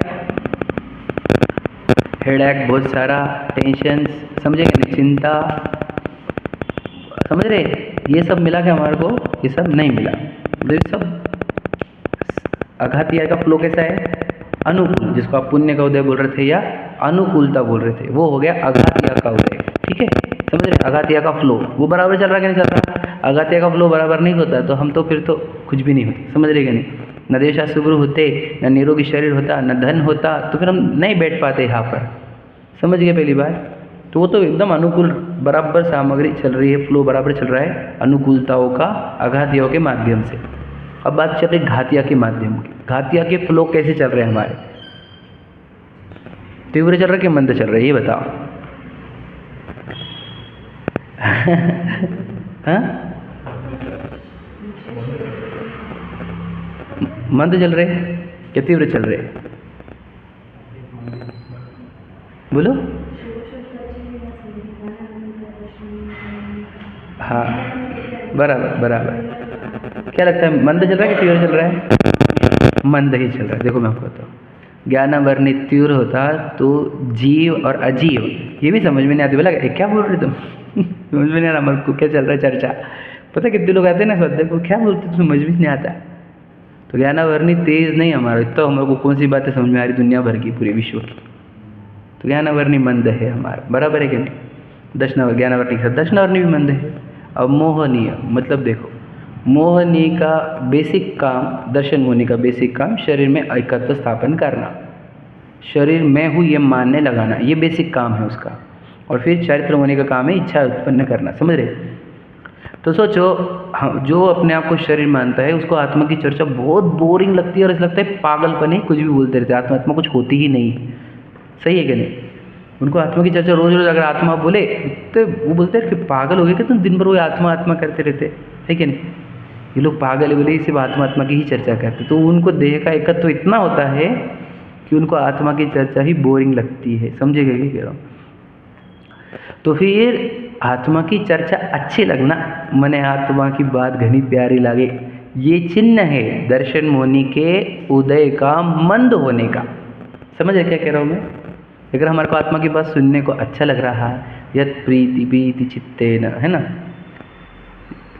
हेडेक बहुत सारा, टेंशन, समझे क्या नहीं, चिंता, समझ रहे, ये सब मिला क्या हमारे को? ये सब नहीं मिला। तो ये सब अघातिया का फ्लो कैसा है? अनुकूल, जिसको आप पुण्य का उदय बोल रहे थे या अनुकूलता बोल रहे थे, वो हो गया अघातिया का उदय, ठीक है, समझ रहे। अघातिया का फ्लो वो बराबर चल रहा है कि नहीं चल रहा? अघातिया का फ्लो बराबर नहीं होता तो हम तो फिर तो कुछ भी नहीं होते, समझ रहे कि नहीं। न देव शास्त्र गुरु होते, न निरोगी शरीर होता, न धन होता, तो फिर हम नहीं बैठ पाते यहाँ पर, समझ गए पहली बार। तो वो तो एकदम अनुकूल बराबर सामग्री चल रही है, फ्लो बराबर चल रहा है अनुकूलताओं का अघातियों के माध्यम से। अब बात चल रही घातिया के माध्यम की। घातिया के फ्लो कैसे चल रहे हैं हमारे? तीव्र चल रहा है कि मंद चल रहा है, ये बताओ। हाँ, मंद चल रहे क्या तीव्र चल रहे? बोलो। हाँ बराबर बराबर। क्या लगता है मंद चल रहा है कि तीव्र चल रहा है? मंद ही चल रहा है। देखो मैं आपको बताऊँ, ज्ञानावर्णित तीव्र होता तो जीव और अजीव ये भी समझ में नहीं आती। बोला क्या बोल रहे तुम? समझ में नहीं आ रहा हमारे को क्या चल रहा है चर्चा। पता कितने लोग आते हैं ना स्वाध्याय को, क्या बोलते तो समझ में नहीं आता। तो ज्ञानावर्णित तेज नहीं हमारा, तो हमारे को कौन सी बातें समझ में आ रही दुनिया भर की, पूरे विश्व की। तो ज्ञानावर्णी मंद है हमारा, बराबर है कि नहीं। दक्षिणावर्णी ज्ञानावर्णी के साथ दक्षिणावर्णी भी मंद है। अब मोहनीय मतलब देखो, मोहनी का बेसिक काम, दर्शन मोहनी का बेसिक काम शरीर में एकत्व स्थापन करना, शरीर मैं हूँ ये मानने लगाना, ये बेसिक काम है उसका। और फिर चरित्र मोहनी का काम है इच्छा उत्पन्न करना, समझ रहे। तो सोचो, जो अपने आप को शरीर मानता है उसको आत्मा की चर्चा बहुत बोरिंग लगती है और ऐसा लगता है पागलपन है, कुछ भी बोलते रहते हैं, आत्मा कुछ होती ही नहीं। सही है कि नहीं? उनको आत्मा की चर्चा रोज रोज अगर आत्मा बोले तो वो बोलते हैं कि पागल हो गए कि तुम दिन भर वो आत्मा आत्मा करते रहते, है कि नहीं? ये लोग पागल है बोले, सिर्फ आत्मा आत्मा की ही चर्चा करते, तो उनको देह का एकत्व इतना होता है कि उनको आत्मा की चर्चा ही बोरिंग लगती है। समझेगा क्या कह रहा हूँ? तो फिर आत्मा की चर्चा अच्छी लगना, मने आत्मा की बात घनी प्यारी लगे, ये चिन्ह है दर्शन मुनि के उदय का मंद होने का। समझ रहे क्या कह रहा हूँ मैं? अगर हमारे को आत्मा की बात सुनने को अच्छा लग रहा है, यद प्रीति प्रीति चित्तेन, है ना,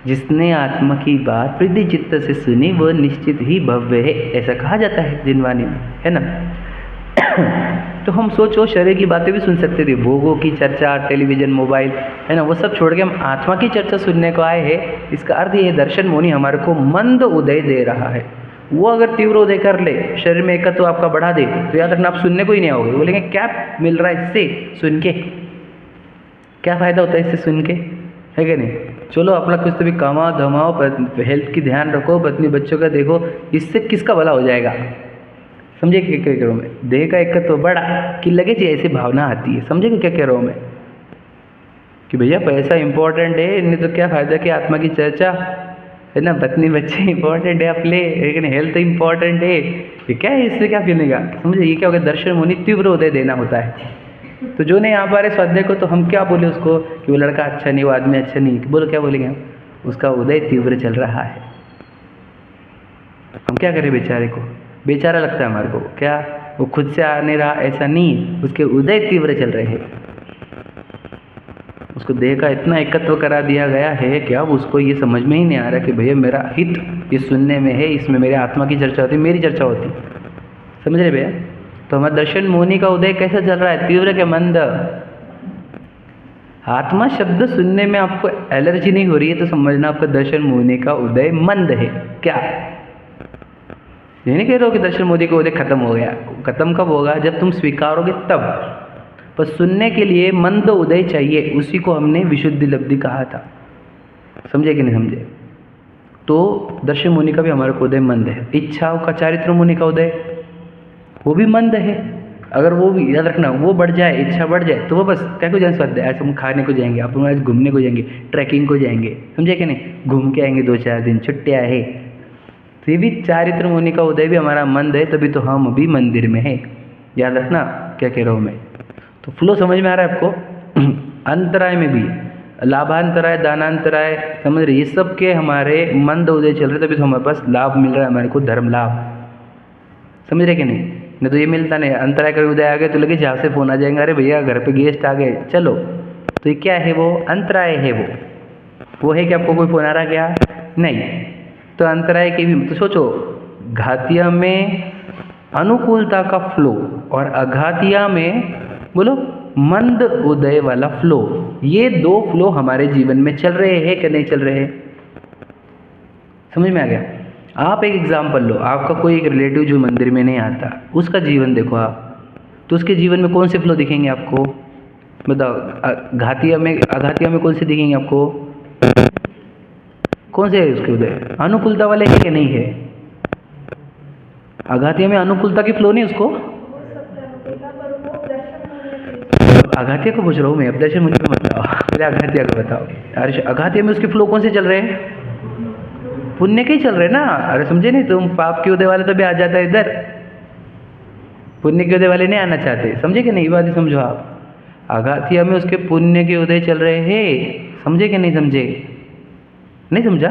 जिसने आत्मा की बात प्रीति चित्त से सुनी वो निश्चित ही भव्य है, ऐसा कहा जाता है जिनवाणी में, है ना। तो हम सोचो शरीर की बातें भी सुन सकते थे, भोगों की चर्चा, टेलीविज़न, मोबाइल, है ना, वो सब छोड़ के हम आत्मा की चर्चा सुनने को आए हैं। इसका अर्थ ये दर्शन मुनि हमारे को मंद उदय दे रहा है। वो अगर तीव्र उदय कर ले, शरीर में एकत्व आपका बढ़ा दे, तो याद रखना आप सुनने को ही नहीं आओगे। बोलेंगे क्या मिल रहा है इससे सुन के, क्या फ़ायदा होता है इससे सुन के, है कि नहीं? चलो अपना कुछ तो भी कमाओ धमाओ, हेल्थ की ध्यान रखो, पत्नी बच्चों का देखो, इससे किसका भला हो जाएगा? समझे क्या कह रहा हूँ मैं? देह का एकत्व तो बड़ा कि लगे जी, ऐसी भावना आती है। समझे क्या कह रहा हूँ मैं? कि भैया पैसा इंपॉर्टेंट है, नहीं तो क्या फ़ायदा कि आत्मा की चर्चा, है ना, पत्नी बच्चे इंपॉर्टेंट है अपने, लेकिन हेल्थ इंपॉर्टेंट है, ये क्या है, इससे क्या मिलेगा? समझे ये क्या होगा? दर्शन मुनि तीव्र उदय देना होता है। तो जो नहीं आ पा रहे स्वाध्याय को, तो हम क्या बोले उसको कि वो लड़का अच्छा नहीं, वो आदमी अच्छा नहीं, बोलो क्या बोलेंगे हम? उसका उदय तीव्र चल रहा है। हम क्या करें बेचारे को? बेचारा लगता है हमारे को, क्या वो खुद से आ नहीं रहा, ऐसा नहीं, उसके उदय तीव्र चल रहे हैं। उसको देह का इतना एकत्व करा दिया गया है कि अब उसको ये समझ में ही नहीं आ रहा कि भैया मेरा हित ये सुनने में है, इसमें मेरे आत्मा की चर्चा होती, मेरी चर्चा होती। समझ रहे भैया? तो हमारा दर्शन मुनि का उदय कैसा चल रहा है? तीव्र के मंद? आत्मा शब्द सुनने में आपको एलर्जी नहीं हो रही है तो समझना आपका दर्शन मुनि का उदय मंद है। क्या ये नहीं कह रहे हो कि दर्शन मुनि का उदय खत्म हो गया? खत्म कब होगा? जब तुम स्वीकारोगे तब। पर सुनने के लिए मंद उदय चाहिए, उसी को हमने विशुद्धि लब्धि कहा था। समझे कि नहीं समझे? तो दर्शन मुनि का भी हमारे को उदय मंद है। इच्छाओं का चारित्र मुनि का उदय वो भी मंद है। अगर वो भी याद रखना, वो बढ़ जाए, इच्छा बढ़ जाए, तो वो बस क्या को जाए स्वाध्याय, ऐसे हम खाने को जाएंगे, आप आज घूमने को जाएंगे, ट्रैकिंग को जाएंगे, समझे कि नहीं, घूम के आएंगे 2-4 दिन, छुट्टियाँ है। तो ये भी चारित्र मुनि का उदय भी हमारा मंद है, तभी तो हम भी मंदिर में है। याद रखना क्या कह रहा हूँ मैं। तो फ्लो समझ में आ रहा है आपको? अंतराय में भी लाभांतराय, दानांतराय, समझ रहे, ये सब के हमारे मंद उदय चल रहे, तभी तो हमारे पास लाभ मिल रहा है, हमारे को धर्म लाभ। समझ रहे कि नहीं तो ये मिलता नहीं। अंतराय कर उदय आ गए तो लगे जहाँ से फ़ोन आ जाएंगे, अरे भैया घर पे गेस्ट आ गए चलो। तो ये क्या है? वो अंतराय है। वो है कि आपको कोई फ़ोन आ रहा क्या? नहीं। तो अंतराय के भी तो सोचो, घातिया में अनुकूलता का फ्लो और अघातिया में बोलो मंद उदय वाला फ्लो, ये 2 फ्लो हमारे जीवन में चल रहे हैं कि नहीं चल रहे हैं? समझ में आ गया? आप एक एग्जाम्पल लो, आपका कोई एक रिलेटिव जो मंदिर में नहीं आता, उसका जीवन देखो आप, तो उसके जीवन में कौन से फ्लो दिखेंगे आपको? बताओ। घातिया में, अघातिया में कौन से दिखेंगे आपको? कौन से है उसके उदय? अनुकूलता वाले है कि नहीं है? अघातिया में अनुकूलता की फ्लो नहीं उसको। अघातिया को पूछ रहा हूँ मैं, अब दर्शन मुनि को बताओ, पहले अघातिया को बताओ। अरे अघातिया में उसके फ्लो कौन से चल रहे हैं? पुण्य के ही चल रहे ना। अरे समझे नहीं तुम? पाप के उदय वाले तो भी आ जाता है इधर, पुण्य के उदय वाले नहीं आना चाहते। समझे कि नहीं? ये बात ही समझो आप। अघातिया में उसके पुण्य के उदय चल रहे हैं। समझे कि नहीं समझे? नहीं समझा?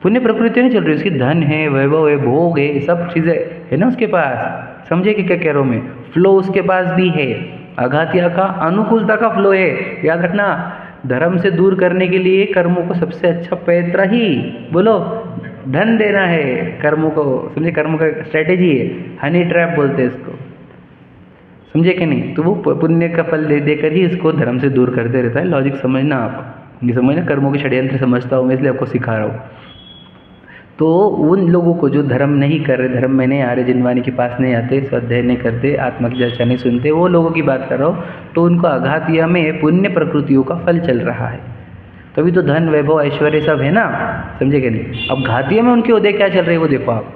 पुण्य प्रकृति नहीं चल रही, उसकी धन है, वैभव है, भोग है, सब चीज़ें है ना उसके पास। समझे कि क्या कह रहा हूँ मैं? फ्लो उसके पास भी है। अघातिया का अनुकूलता का फ्लो है। याद रखना, धर्म से दूर करने के लिए कर्मों को सबसे अच्छा पैतरा ही बोलो धन देना है कर्मों को। समझे? कर्मों का स्ट्रैटेजी है, हनी ट्रैप बोलते हैं इसको। समझे कि नहीं? तो वो पुण्य का फल दे देकर ही इसको धर्म से दूर करते रहता है। लॉजिक समझना आप, ये समझना, कर्मों के षड्यंत्र समझता हूँ मैं, इसलिए आपको सिखा रहा हूँ। तो उन लोगों को जो धर्म नहीं कर रहे, धर्म में नहीं आ रहे, जिनवाणी के पास नहीं आते, स्वाध्याय नहीं करते, आत्मा की चर्चा नहीं सुनते, वो लोगों की बात कर रहा हूँ। तो उनको अघातिया में पुण्य प्रकृतियों का फल चल रहा है। तभी तो धन वैभव ऐश्वर्य सब है ना, समझे कि नहीं। अब घातिया में उनके उदय क्या चल रही है वो देखो आप।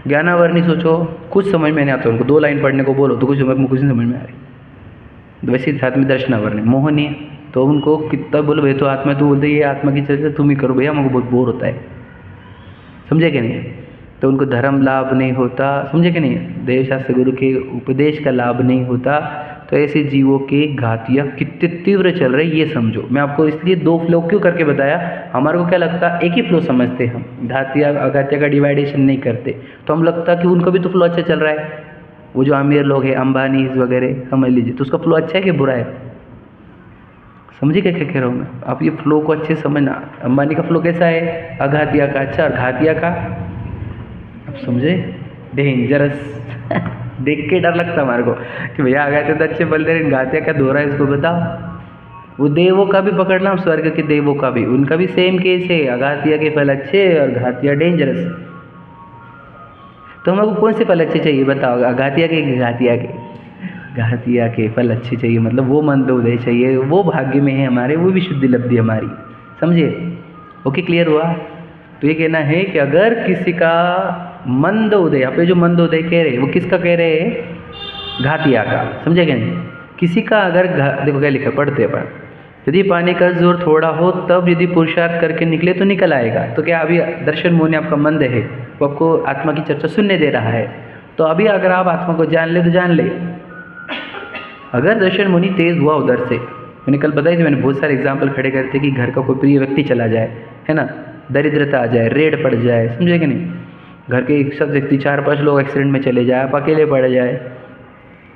ज्ञानावर्णी सोचो, कुछ समझ में नहीं आता उनको, 2 लाइन पढ़ने को बोलो तो कुछ नहीं समझ में आ रही। वैसे साथ में दर्शनावर्णी मोहनी, तो उनको कितना बोलो भाई तो आत्मा, तो बोलते ये आत्मा की चर्चा तुम ही करो भैया, हमको बहुत बोर होता है, समझे कि नहीं। तो उनको धर्म लाभ नहीं होता, समझे कि नहीं, देव शास्त्र गुरु के उपदेश का लाभ नहीं होता। तो ऐसे जीवों के घातिया कितने तीव्र चल रहे ये समझो। मैं आपको इसलिए 2 फ्लो क्यों करके बताया, हमारे को क्या लगता एक ही फ्लो समझते हम, घातिया अघातिया का डिवाइडेशन नहीं करते, तो हम लगता कि उनका भी तो फ्लो अच्छा चल रहा है। वो जो अमीर लोग हैं अंबानी वगैरह समझ लीजिए, तो उसका फ्लो अच्छा है कि बुरा है, समझिए क्या कह रहा हूँ मैं। आप ये फ्लो को अच्छे समझना, अंबानी का फ्लो कैसा है, अघातिया का अच्छा, और घातिया का आप समझे डेंजरस देख के डर लगता हमारे को कि भैया अघातिया तो अच्छे बोल रहे, घातिया का दोहरा है इसको बताओ। वो देवों का भी पकड़ना, स्वर्ग के देवों का भी, उनका भी सेम केस है, अघातिया के फल अच्छे और घातिया डेंजरस। तो हमको कौन से फल अच्छे चाहिए बताओ, अघातिया के घातिया के? घातिया के फल अच्छे चाहिए, मतलब वो मंद उदय चाहिए, वो भाग्य में है हमारे, वो भी शुद्धि लब्धि हमारी, समझे। ओके, क्लियर हुआ। तो ये कहना है कि अगर किसी का मंद उदय, यहाँ पे जो मंद उदय कह रहे हैं वो किसका कह रहे हैं, घातिया का, समझे क्या नहीं। किसी का अगर देखो क्या लिखा, पढ़ते अपन, यदि पानी का जोर थोड़ा हो तब यदि पुरुषार्थ करके निकले तो निकल आएगा। तो क्या अभी दर्शन मुनि आपका मंद है, वो आपको आत्मा की चर्चा सुनने दे रहा है, तो अभी अगर आप आत्मा को जान ले तो जान ले। अगर दर्शन मुनि तेज हुआ उधर से, मैंने कल बताई थी, मैंने बहुत सारे एग्जाम्पल खड़े करते कि घर का कोई प्रिय व्यक्ति चला जाए, है ना, दरिद्रता आ जाए, रेड पड़ जाए, समझे कि नहीं, घर के एक सब व्यक्ति 4-5 लोग एक्सीडेंट में चले जाए, आप अकेले पड़ जाए,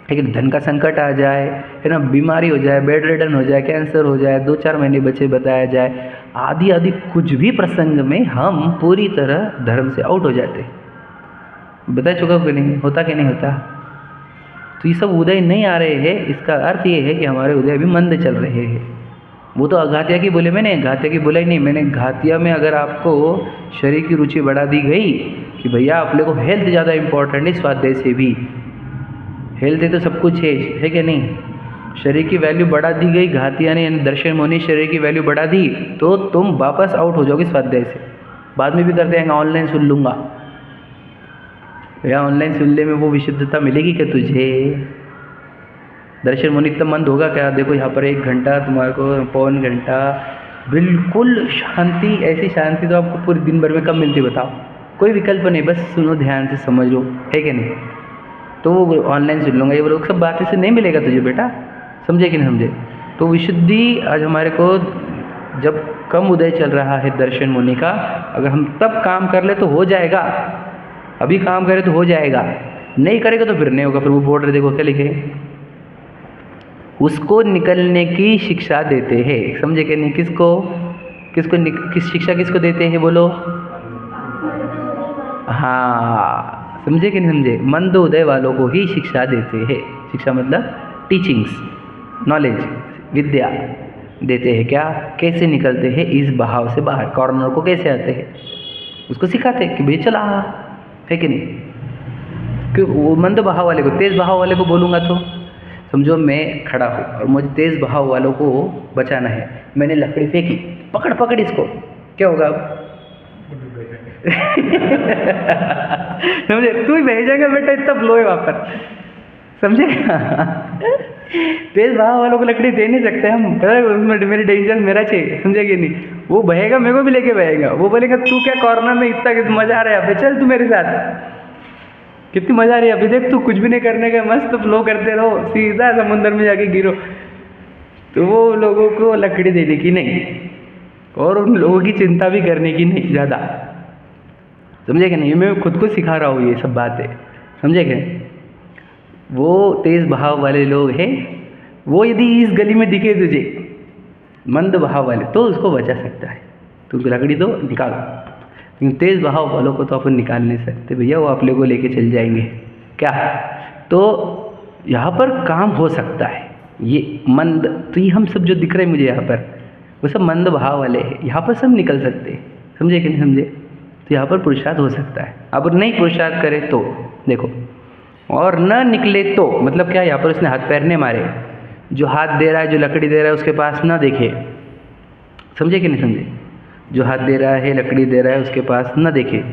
लेकिन धन का संकट आ जाए, है ना, बीमारी हो जाए, बेड रिडन हो जाए, कैंसर हो जाए, 2-4 महीने बचे बताया जाए, आदि आदि कुछ भी प्रसंग में हम पूरी तरह धर्म से आउट हो जाते। बता चुका कि नहीं, होता कि नहीं होता। तो ये सब उदय नहीं आ रहे हैं, इसका अर्थ ये है कि हमारे उदय अभी मंद चल रहे हैं। वो तो अघातिया की बोले, मैंने घातिया की बोला ही नहीं। मैंने घातिया में अगर आपको शरीर की रुचि बढ़ा दी गई कि भैया अपने को हेल्थ ज़्यादा इंपॉर्टेंट है स्वाध्याय से भी, हेल्थ है तो सब कुछ है कि नहीं, शरीर की वैल्यू बढ़ा दी गई, घातिया ने दर्शन मुनि शरीर की वैल्यू बढ़ा दी, तो तुम वापस आउट हो जाओगे स्वाध्याय से। बाद में भी करते हैं ऑनलाइन सुन लूँगा, भैया ऑनलाइन सुनने में वो विशुद्धता मिलेगी क्या तुझे? दर्शन मुनि इतना मंद होगा क्या? देखो यहाँ पर 1 घंटा तुम्हारे को, पौन घंटा बिल्कुल शांति, ऐसी शांति तो आपको पूरे दिन भर में कब मिलती बताओ। कोई विकल्प नहीं, बस सुनो ध्यान से, समझो, है कि नहीं। तो वो ऑनलाइन सुन लूँगा, ये लोग सब बातें से नहीं मिलेगा तुझे बेटा, समझे कि नहीं समझे। तो विशुद्धि आज हमारे को जब कम उदय चल रहा है दर्शन मुनि का, अगर हम तब काम कर ले तो हो जाएगा, अभी काम करे तो हो जाएगा, नहीं करेगा तो फिर नहीं होगा। फिर वो बोर्ड देखो क्या लिखे, उसको निकलने की शिक्षा देते हैं, समझे कि नहीं। किसको किस शिक्षा किसको देते हैं बोलो? हाँ, समझे कि नहीं समझे, मंद उदय वालों को ही शिक्षा देते हैं। शिक्षा मतलब टीचिंग्स, नॉलेज, विद्या देते हैं। क्या, कैसे निकलते हैं इस बहाव से बाहर, कॉर्नर को कैसे आते हैं, उसको सिखाते हैं कि भाई चला, है कि नहीं। क्यों वो मंद बहाव वाले को, तेज़ बहाव वाले को बोलूँगा तो समझो मैं खड़ा हूँ और मुझे तेज़ बहाव वालों को बचाना है, मैंने लकड़ी फेंकी, पकड़ पकड़ इसको, क्या होगा अब? समझे, तू ही बह जाएगा बेटा, इतना फ्लो है वहाँ पर, समझे। तेज बहाव वालों को लकड़ी दे नहीं सकते हम, उसमें मेरी डेंजर मेरा चाहिए, समझे कि नहीं। वो बहेगा, मेरे को भी लेके बहेगा, वो बोलेगा तू क्या कॉर्नर में इतना मजा आ रहा है अभी, चल तू मेरे साथ, कितनी मजा आ रही है अभी, देख तू कुछ भी नहीं करने का, मस्त फ्लो करते रहो, सीधा समुद्र में जाके गिरो। तो वो लोगों को लकड़ी देने की नहीं, और उन लोगों की चिंता भी करने की नहीं ज़्यादा, समझे कि नहीं। मैं खुद को सिखा रहा हूँ ये सब बातें, समझे क्या। वो तेज़ बहाव वाले लोग हैं, वो यदि इस गली में दिखे तुझे मंद बहाव वाले, तो उसको बचा सकता है, तो लकड़ी दो निकालो। लेकिन तेज़ बहाव वालों को तो अपन निकाल नहीं सकते भैया, वो अपने को लेके चल जाएंगे क्या। तो यहाँ पर काम हो सकता है, ये मंद, तो ये हम सब जो दिख रहे हैं मुझे यहाँ पर, वो सब मंद भाव वाले हैं, यहाँ पर सब निकल सकते हैं, समझे कि नहीं समझे। तो यहाँ पर पुरुषार्थ हो सकता है। अब नहीं पुरुषार्थ करे तो देखो, और न निकले तो मतलब क्या, यहाँ पर उसने हाथ पैर नहीं मारे, जो हाथ दे रहा है, जो लकड़ी दे रहा है, उसके पास ना देखे। समझे कि नहीं समझे? जो हाथ दे रहा है, लकड़ी दे रहा है, उसके पास ना देखे।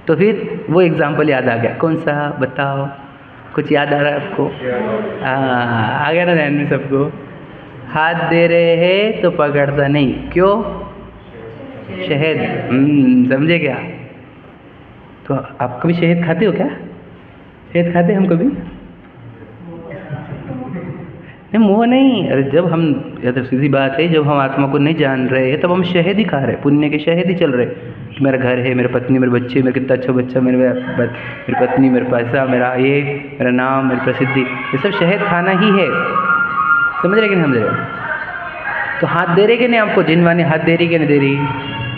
तो फिर वो एग्जाम्पल याद आ गया। कौन सा बताओ? कुछ याद आ रहा है आपको? आ गया ना ध्यान में सबको? हाथ दे रहे हैं तो पकड़ता नहीं, क्यों? शहद। समझे क्या? तो आप कभी शहद खाते हो क्या? शहद खाते हम कभी? नहीं, मोह नहीं। अरे जब हम, या तो सीधी बात है, जब हम आत्मा को नहीं जान रहे हैं तब हम शहद ही खा रहे हैं, पुण्य के शहद ही चल रहे हैं। मेरा घर है, मेरी पत्नी, मेरे बच्चे, मेरा कितना अच्छा बच्चा, मेरी पत्नी, मेरा पैसा, मेरा ये, मेरा नाम, मेरी प्रसिद्धि, ये सब शहद खाना ही है। समझ रहे कि नहीं समझ रहे? तो हाथ दे रहे कि नहीं आपको? जिनवानी हाथ दे रही कि नहीं दे रही?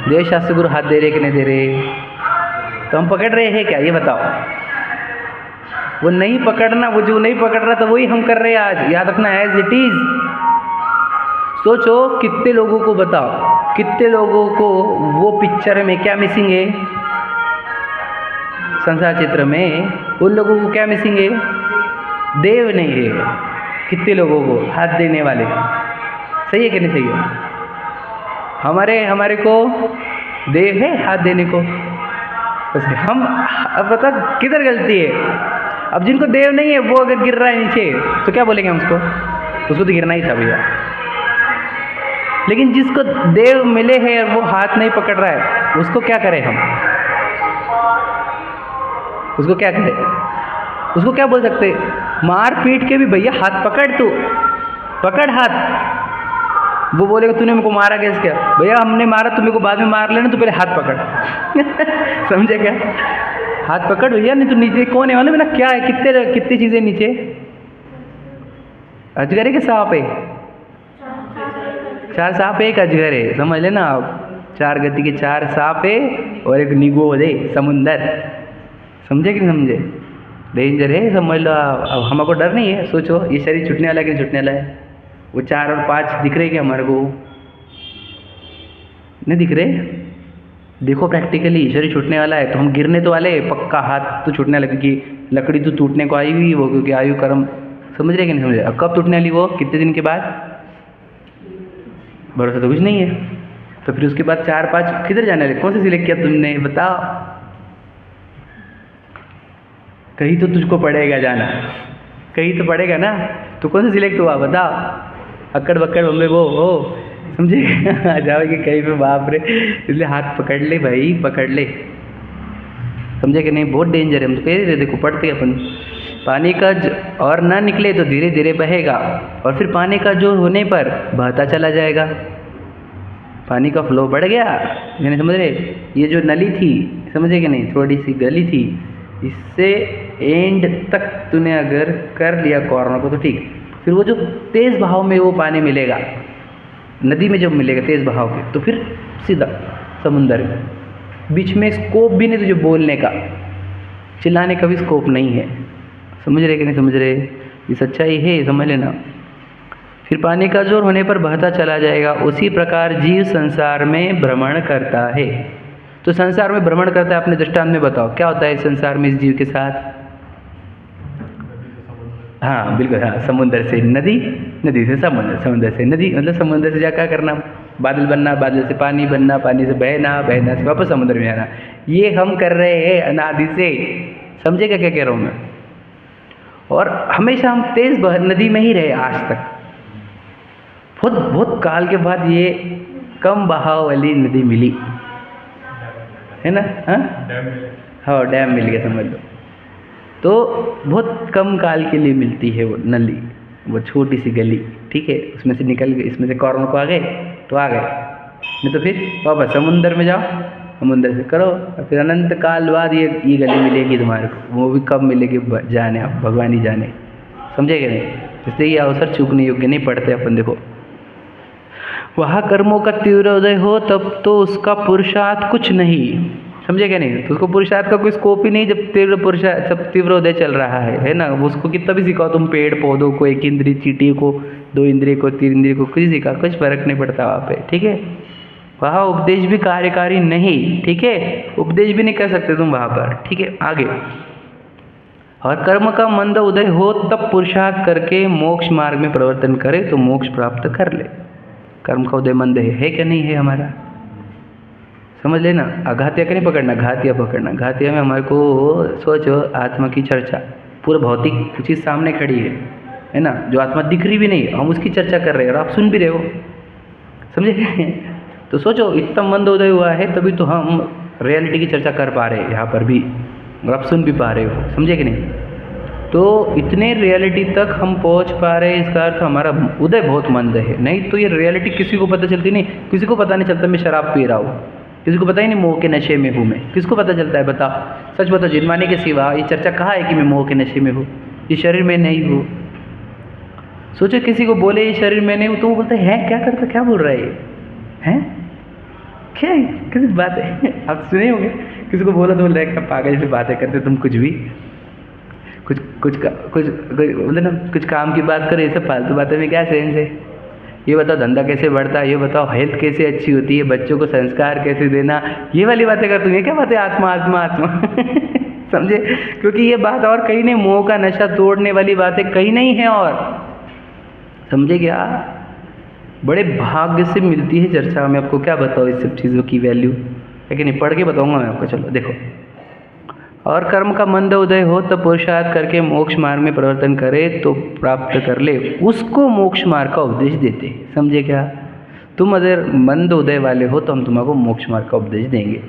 देव शास्त्र गुरु हाथ दे रहे कि नहीं दे रहे? तो हम पकड़ रहे हैं क्या, ये बताओ? वो नहीं पकड़ना, वो जो नहीं पकड़ रहा था वही हम कर रहे हैं आज। याद रखना, एज इट इज। सोचो कितने लोगों को, बताओ कितने लोगों को वो पिक्चर में क्या मिसिंग है, संसार चित्र में उन लोगों को क्या मिसिंग है? देव नहीं है। कितने लोगों को हाथ देने वाले? सही है कि नहीं सही है? हमारे को देव है हाथ देने को। हम, अब बता किधर गलती है? अब जिनको देव नहीं है वो अगर गिर रहा है नीचे तो क्या बोलेंगे हम उसको? उसको तो गिरना ही था भैया। लेकिन जिसको देव मिले हैं वो हाथ नहीं पकड़ रहा है, उसको क्या करें हम? उसको क्या करें? उसको क्या बोल सकते? मार पीट के भी भैया हाथ पकड़, तू पकड़ हाथ। वो बोलेगा तूने मेरे को मारा कैसे? क्या भैया हमने मारा, तुम्हें को बाद में मार लेना, तो पहले हाथ पकड़। समझे क्या? हाथ पकड़ भैया, नहीं तो नीचे कौन है मालूम है ना? क्या है, कितने चीजें नीचे? अजगर है कि सांप है? 4 सांप है, एक अजगर है, समझ लेना आप। 4 गति के 4 सांप है और एक निगोद है, समुंदर। समझे कि नहीं समझे? डेंजर है, समझ लो। अब हमको डर नहीं है। सोचो ये शरीर छूटने वाला है कि नहीं छूटने वाला है? वो 4 और 5 दिख रहे क्या हमारे को? नहीं दिख रहे? देखो प्रैक्टिकली शरीर छूटने वाला है, तो हम गिरने तो वाले, पक्का हाथ तो छूटने वाला, क्योंकि लकड़ी तो टूटने को आई हुई वो, क्योंकि आयु कर्म। समझ रहे कि नहीं समझ रहे? अब कब टूटने वाली वो? कितने दिन के बाद? भरोसा तो कुछ नहीं है। तो फिर उसके बाद 4-5 किधर जाने वाले? कौन से सिलेक्ट किया तुमने, बताओ? कहीं तो तुझको पड़ेगा जाना, कहीं तो पड़ेगा ना। तो कौन सा सिलेक्ट हुआ बताओ? अक्कड़ बक्कड़ बम्बे वो हो, समझे? आ जाओगे कहीं पे, बाप रे। इसलिए हाथ पकड़ ले भाई, पकड़ ले। समझे कि नहीं? बहुत डेंजर है। हम तो कह रहे थे, देखो पढ़ते अपन, पानी का और ना निकले तो धीरे धीरे बहेगा, और फिर पानी का जोर होने पर बहता चला जाएगा। पानी का फ्लो बढ़ गया, मैंने समझ रहे? ये जो नली थी, समझे कि नहीं, थोड़ी सी गली थी, इससे एंड तक तूने अगर कर लिया कॉर्नर को तो ठीक। फिर वो जो तेज़ बहाव में वो पानी मिलेगा, नदी में जब मिलेगा तेज़ बहाव के, तो फिर सीधा समुंदर में। बीच में स्कोप भी नहीं तुझे बोलने का, चिल्लाने का भी स्कोप नहीं है। समझ रहे कि नहीं समझ रहे? ये सच्चाई है, समझ लेना। फिर पानी का जोर होने पर बहता चला जाएगा। उसी प्रकार जीव संसार में भ्रमण करता है। तो संसार में भ्रमण करता है, अपने दृष्टांत में बताओ क्या होता है संसार में इस जीव के साथ? हाँ बिल्कुल, हाँ, समुद्र से नदी, नदी से समुद्र, समुद्र से नदी, मतलब समुद्र से जा क्या करना? बादल बनना, बादल से पानी बनना, पानी से बहना, बहना से वापस समुद्र में आना। ये हम कर रहे हैं अनादि से। समझे क्या कह रहा हूँ मैं? और हमेशा हम तेज नदी में ही रहे आज तक। बहुत बहुत काल के बाद ये कम बहाव वाली नदी मिली है ना? हाँ, डैम मिल गया, समझ लो। तो बहुत कम काल के लिए मिलती है वो नली, वो छोटी सी गली, ठीक है? उसमें से निकल गए, इसमें से कॉर्नर को आ गए तो आ गए, नहीं तो फिर वापस समुंदर में जाओ, समुंदर से करो, और फिर अनंत काल बाद ये गली मिलेगी तुम्हारे को। वो भी कब मिलेगी जाने, आप भगवान ही जाने। समझे कि नहीं? इसलिए ये अवसर चूकने योग्य नहीं पड़ते अपन। देखो, वहाँ कर्मों का तीव्र उदय हो तब तो उसका पुरुषार्थ कुछ नहीं। समझे क्या नहीं? तो उसको पुरुषार्थ का कोई स्कोप ही नहीं जब तीव्र उदय चल रहा है ना? उसको कितना भी सिखाओ तुम, पेड़ पौधों को, 1 इंद्रिय चींटी को, 2 इंद्रिय को, 3 इंद्रिय को, कुछ सिखा, कुछ फर्क नहीं पड़ता वहाँ पे, ठीक है? वहाँ उपदेश भी कार्यकारी नहीं, ठीक है? उपदेश भी नहीं कर सकते तुम वहाँ पर, ठीक है? आगे और कर्म का मंद उदय हो तब पुरुषार्थ करके मोक्ष मार्ग में परिवर्तन करे तो मोक्ष प्राप्त कर ले। कर्म का उदय मंद है क्या नहीं है हमारा, समझ लेना। अघातिया का नहीं पकड़ना, घातिया पकड़ना। घातिया में हमारे को सोचो आत्मा की चर्चा, पूरा भौतिक चीज़ सामने खड़ी है ना, जो आत्मा दिख रही भी नहीं, हम उसकी चर्चा कर रहे हैं और आप सुन भी रहे हो, समझे। तो सोचो इतना मंद उदय हुआ है तभी तो हम रियलिटी की चर्चा कर पा रहे हैं यहाँ पर भी, और आप सुन भी पा रहे हो, समझे कि नहीं। तो इतने रियलिटी तक हम पहुँच पा रहे हैं, इसका अर्थ हमारा उदय बहुत मंद है। नहीं तो ये रियलिटी किसी को पता चलती नहीं, किसी को पता नहीं चलता मैं शराब पी रहा हूँ, किसी को पता ही नहीं मोह के नशे में हूँ मैं, किसको पता चलता है बताओ, सच बताओ। जिनमाने के सिवा ये चर्चा कहाँ है कि मैं मोह के नशे में हूँ, ये शरीर में नहीं हूँ। सोचो किसी को बोले ये शरीर में नहीं हूँ तो वो बोलते हैं क्या करता, क्या बोल रहा है ये, हैं क्या है, किसी बात है। आप सुने होंगे किसी को बोला तो बोल रहा है क्या पागल जैसी बातें करते तुम, कुछ भी कुछ बोलते ना, कुछ काम की बात करो, ये सब फालतू बातें में क्या सेंस है। ये बताओ धंधा कैसे बढ़ता है, ये बताओ हेल्थ कैसे अच्छी होती है, बच्चों को संस्कार कैसे देना, ये वाली बातें करते हैं। क्या बातें आत्मा आत्मा आत्मा समझे, क्योंकि ये बात और कहीं नहीं, मोह का नशा तोड़ने वाली बातें कहीं नहीं है, और समझे क्या, बड़े भाग्य से मिलती है चर्चा। मैं आपको क्या बताऊँ इस सब चीज़ों की वैल्यू है कि नहीं, पढ़ के बताऊँगा मैं आपको। चलो देखो, और कर्म का मंद उदय हो तब पुरुषार्थ करके मोक्ष मार्ग में परिवर्तन करे तो प्राप्त कर ले, उसको मोक्ष मार्ग का उपदेश देते। समझे क्या, तुम अगर मंद उदय वाले हो तो हम तुम्हारे मोक्ष मार्ग का उपदेश देंगे,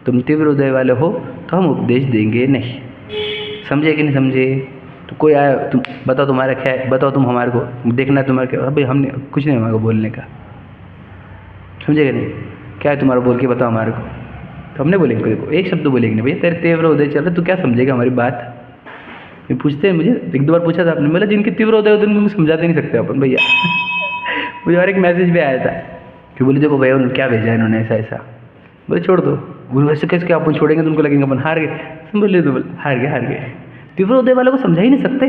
तुम तीव्र उदय वाले हो तो हम उपदेश देंगे नहीं। समझे कि नहीं समझे। तो कोई आया, तुम बताओ तुम्हारा क्या है, बताओ तुम हमारे को देखना तुम्हारा क्या, भाई हमने कुछ नहीं हमारे को बोलने का, समझे कि नहीं, क्या है तुम्हारा बोल के बताओ हमारे को। तो हमने बोलेंगे देखो एक शब्द बोलेंगे नहीं, भैया तेरे तीव्र उदय चल रहा है, तू क्या समझेगा हमारी बात। ये पूछते हैं मुझे, एक दो बार पूछा था आपने, बोला जिनके तीव्र उदय होते हैं उनको समझाते नहीं सकते अपन भैया। मुझे और एक मैसेज भी आया था कि बोले देखो भैया उन्होंने क्या भेजा है इन्होंने ऐसा ऐसा, बोले छोड़ दो, बोले वैसे कैसे क्या अपन छोड़ेंगे, तुमको लगेंगे अपन हार गए। बोले तो हार गए। तीव्र उदय वालों को समझा ही नहीं सकते,